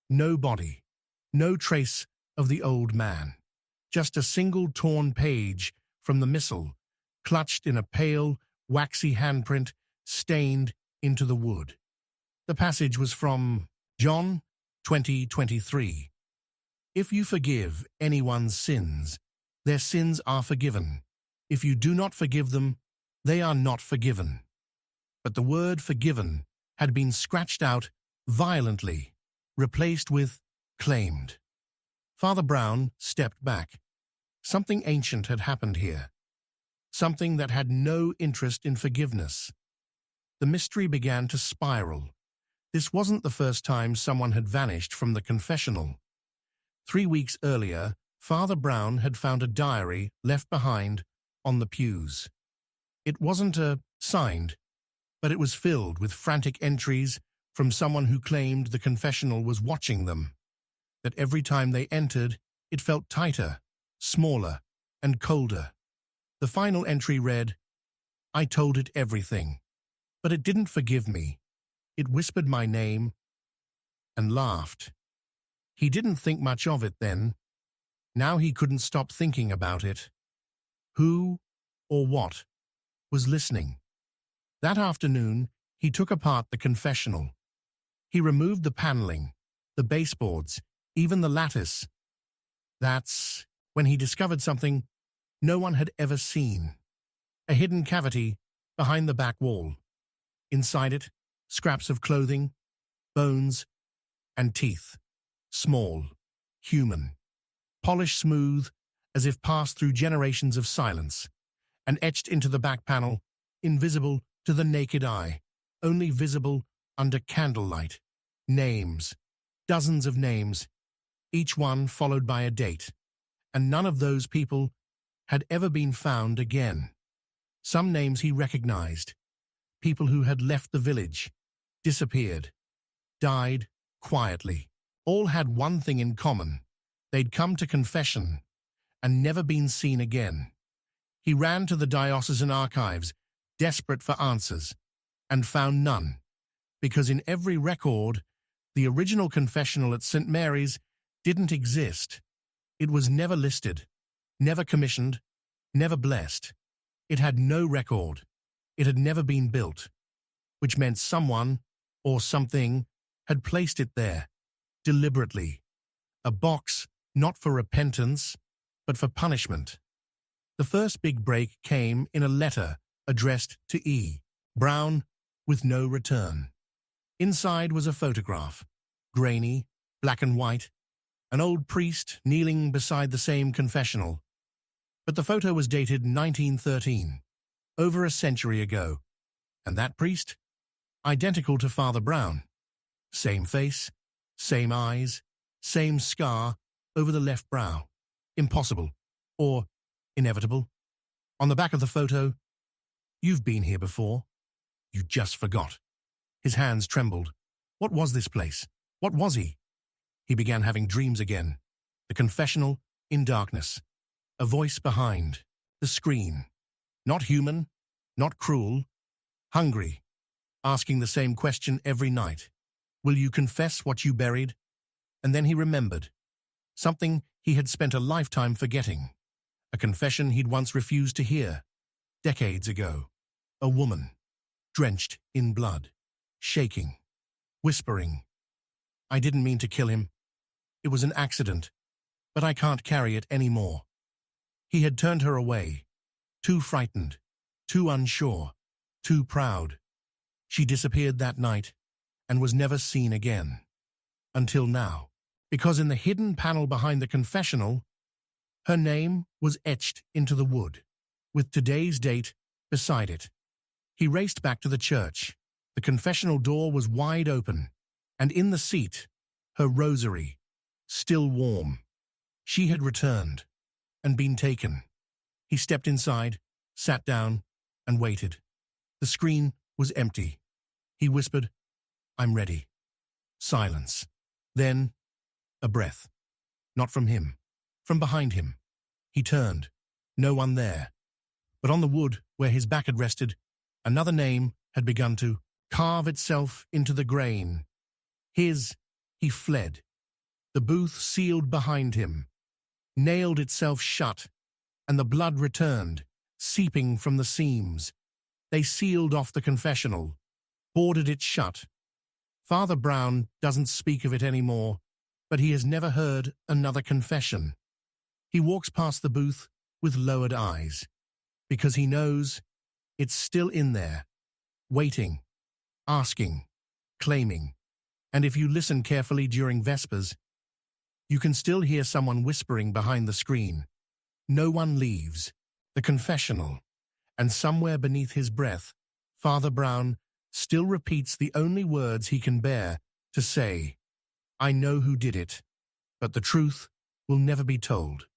no body, no trace of the old man, just a single torn page from the missal, clutched in a pale, waxy handprint stained into the wood. The passage was from John 20:23. If you forgive anyone's sins, their sins are forgiven. If you do not forgive them, They are not forgiven. But the word forgiven had been scratched out violently, replaced with claimed. Father Brown stepped back. Something ancient had happened here. Something that had no interest in forgiveness. The mystery began to spiral. This wasn't the first time someone had vanished from the confessional. 3 weeks earlier, Father Brown had found a diary left behind on the pews. It wasn't signed, but it was filled with frantic entries from someone who claimed the confessional was watching them. That every time they entered, it felt tighter, smaller, and colder. The final entry read, "I told it everything, but it didn't forgive me. It whispered my name and laughed." He didn't think much of it then. Now he couldn't stop thinking about it. Who or what was listening? That afternoon, he took apart the confessional. He removed the paneling, the baseboards, even the lattice. That's when he discovered something no one had ever seen. A hidden cavity behind the back wall. Inside it, scraps of clothing, bones, and teeth. Small, human, polished smooth as if passed through generations of silence, and etched into the back panel, invisible to the naked eye, only visible under candlelight. Names, dozens of names, each one followed by a date, and none of those people had ever been found again. Some names he recognized, people who had left the village, disappeared, died quietly. All had one thing in common. They'd come to confession and never been seen again. He ran to the diocesan archives, desperate for answers, and found none, because in every record, the original confessional at St. Mary's didn't exist. It was never listed, never commissioned, never blessed. It had no record. It had never been built, which meant someone or something had placed it there, deliberately. A box not for repentance, but for punishment. The first big break came in a letter addressed to E. Brown, with no return. Inside was a photograph, grainy, black and white, an old priest kneeling beside the same confessional. But the photo was dated 1913, over a century ago, and that priest? Identical to Father Brown. Same face, same eyes, same scar over the left brow. Impossible, or inevitable. On the back of the photo, "You've been here before. You just forgot." His hands trembled. What was this place? What was he? He began having dreams again. The confessional in darkness. A voice behind. The screen. Not human, not cruel. Hungry. Asking the same question every night. Will you confess what you buried? And then he remembered. Something he had spent a lifetime forgetting. A confession he'd once refused to hear. Decades ago. A woman. Drenched in blood. Shaking. Whispering. "I didn't mean to kill him. It was an accident. But I can't carry it anymore." He had turned her away. Too frightened. Too unsure. Too proud. She disappeared that night and was never seen again. Until now. Because in the hidden panel behind the confessional, her name was etched into the wood, with today's date beside it. He raced back to the church. The confessional door was wide open, and in the seat, her rosary, still warm. She had returned and been taken. He stepped inside, sat down, and waited. The screen was empty. He whispered, "I'm ready." Silence. Then, a breath. Not from him. From behind him. He turned. No one there. But on the wood, where his back had rested, another name had begun to carve itself into the grain. He fled. The booth sealed behind him, nailed itself shut, and the blood returned, seeping from the seams. They sealed off the confessional, boarded it shut. Father Brown doesn't speak of it anymore, but he has never heard another confession. He walks past the booth with lowered eyes, because he knows It's still in there, waiting, asking, claiming. And if you listen carefully during Vespers, you can still hear someone whispering behind the screen. No one leaves. The confessional. And somewhere beneath his breath, Father Brown still repeats the only words he can bear to say, I know who did it, but the truth will never be told.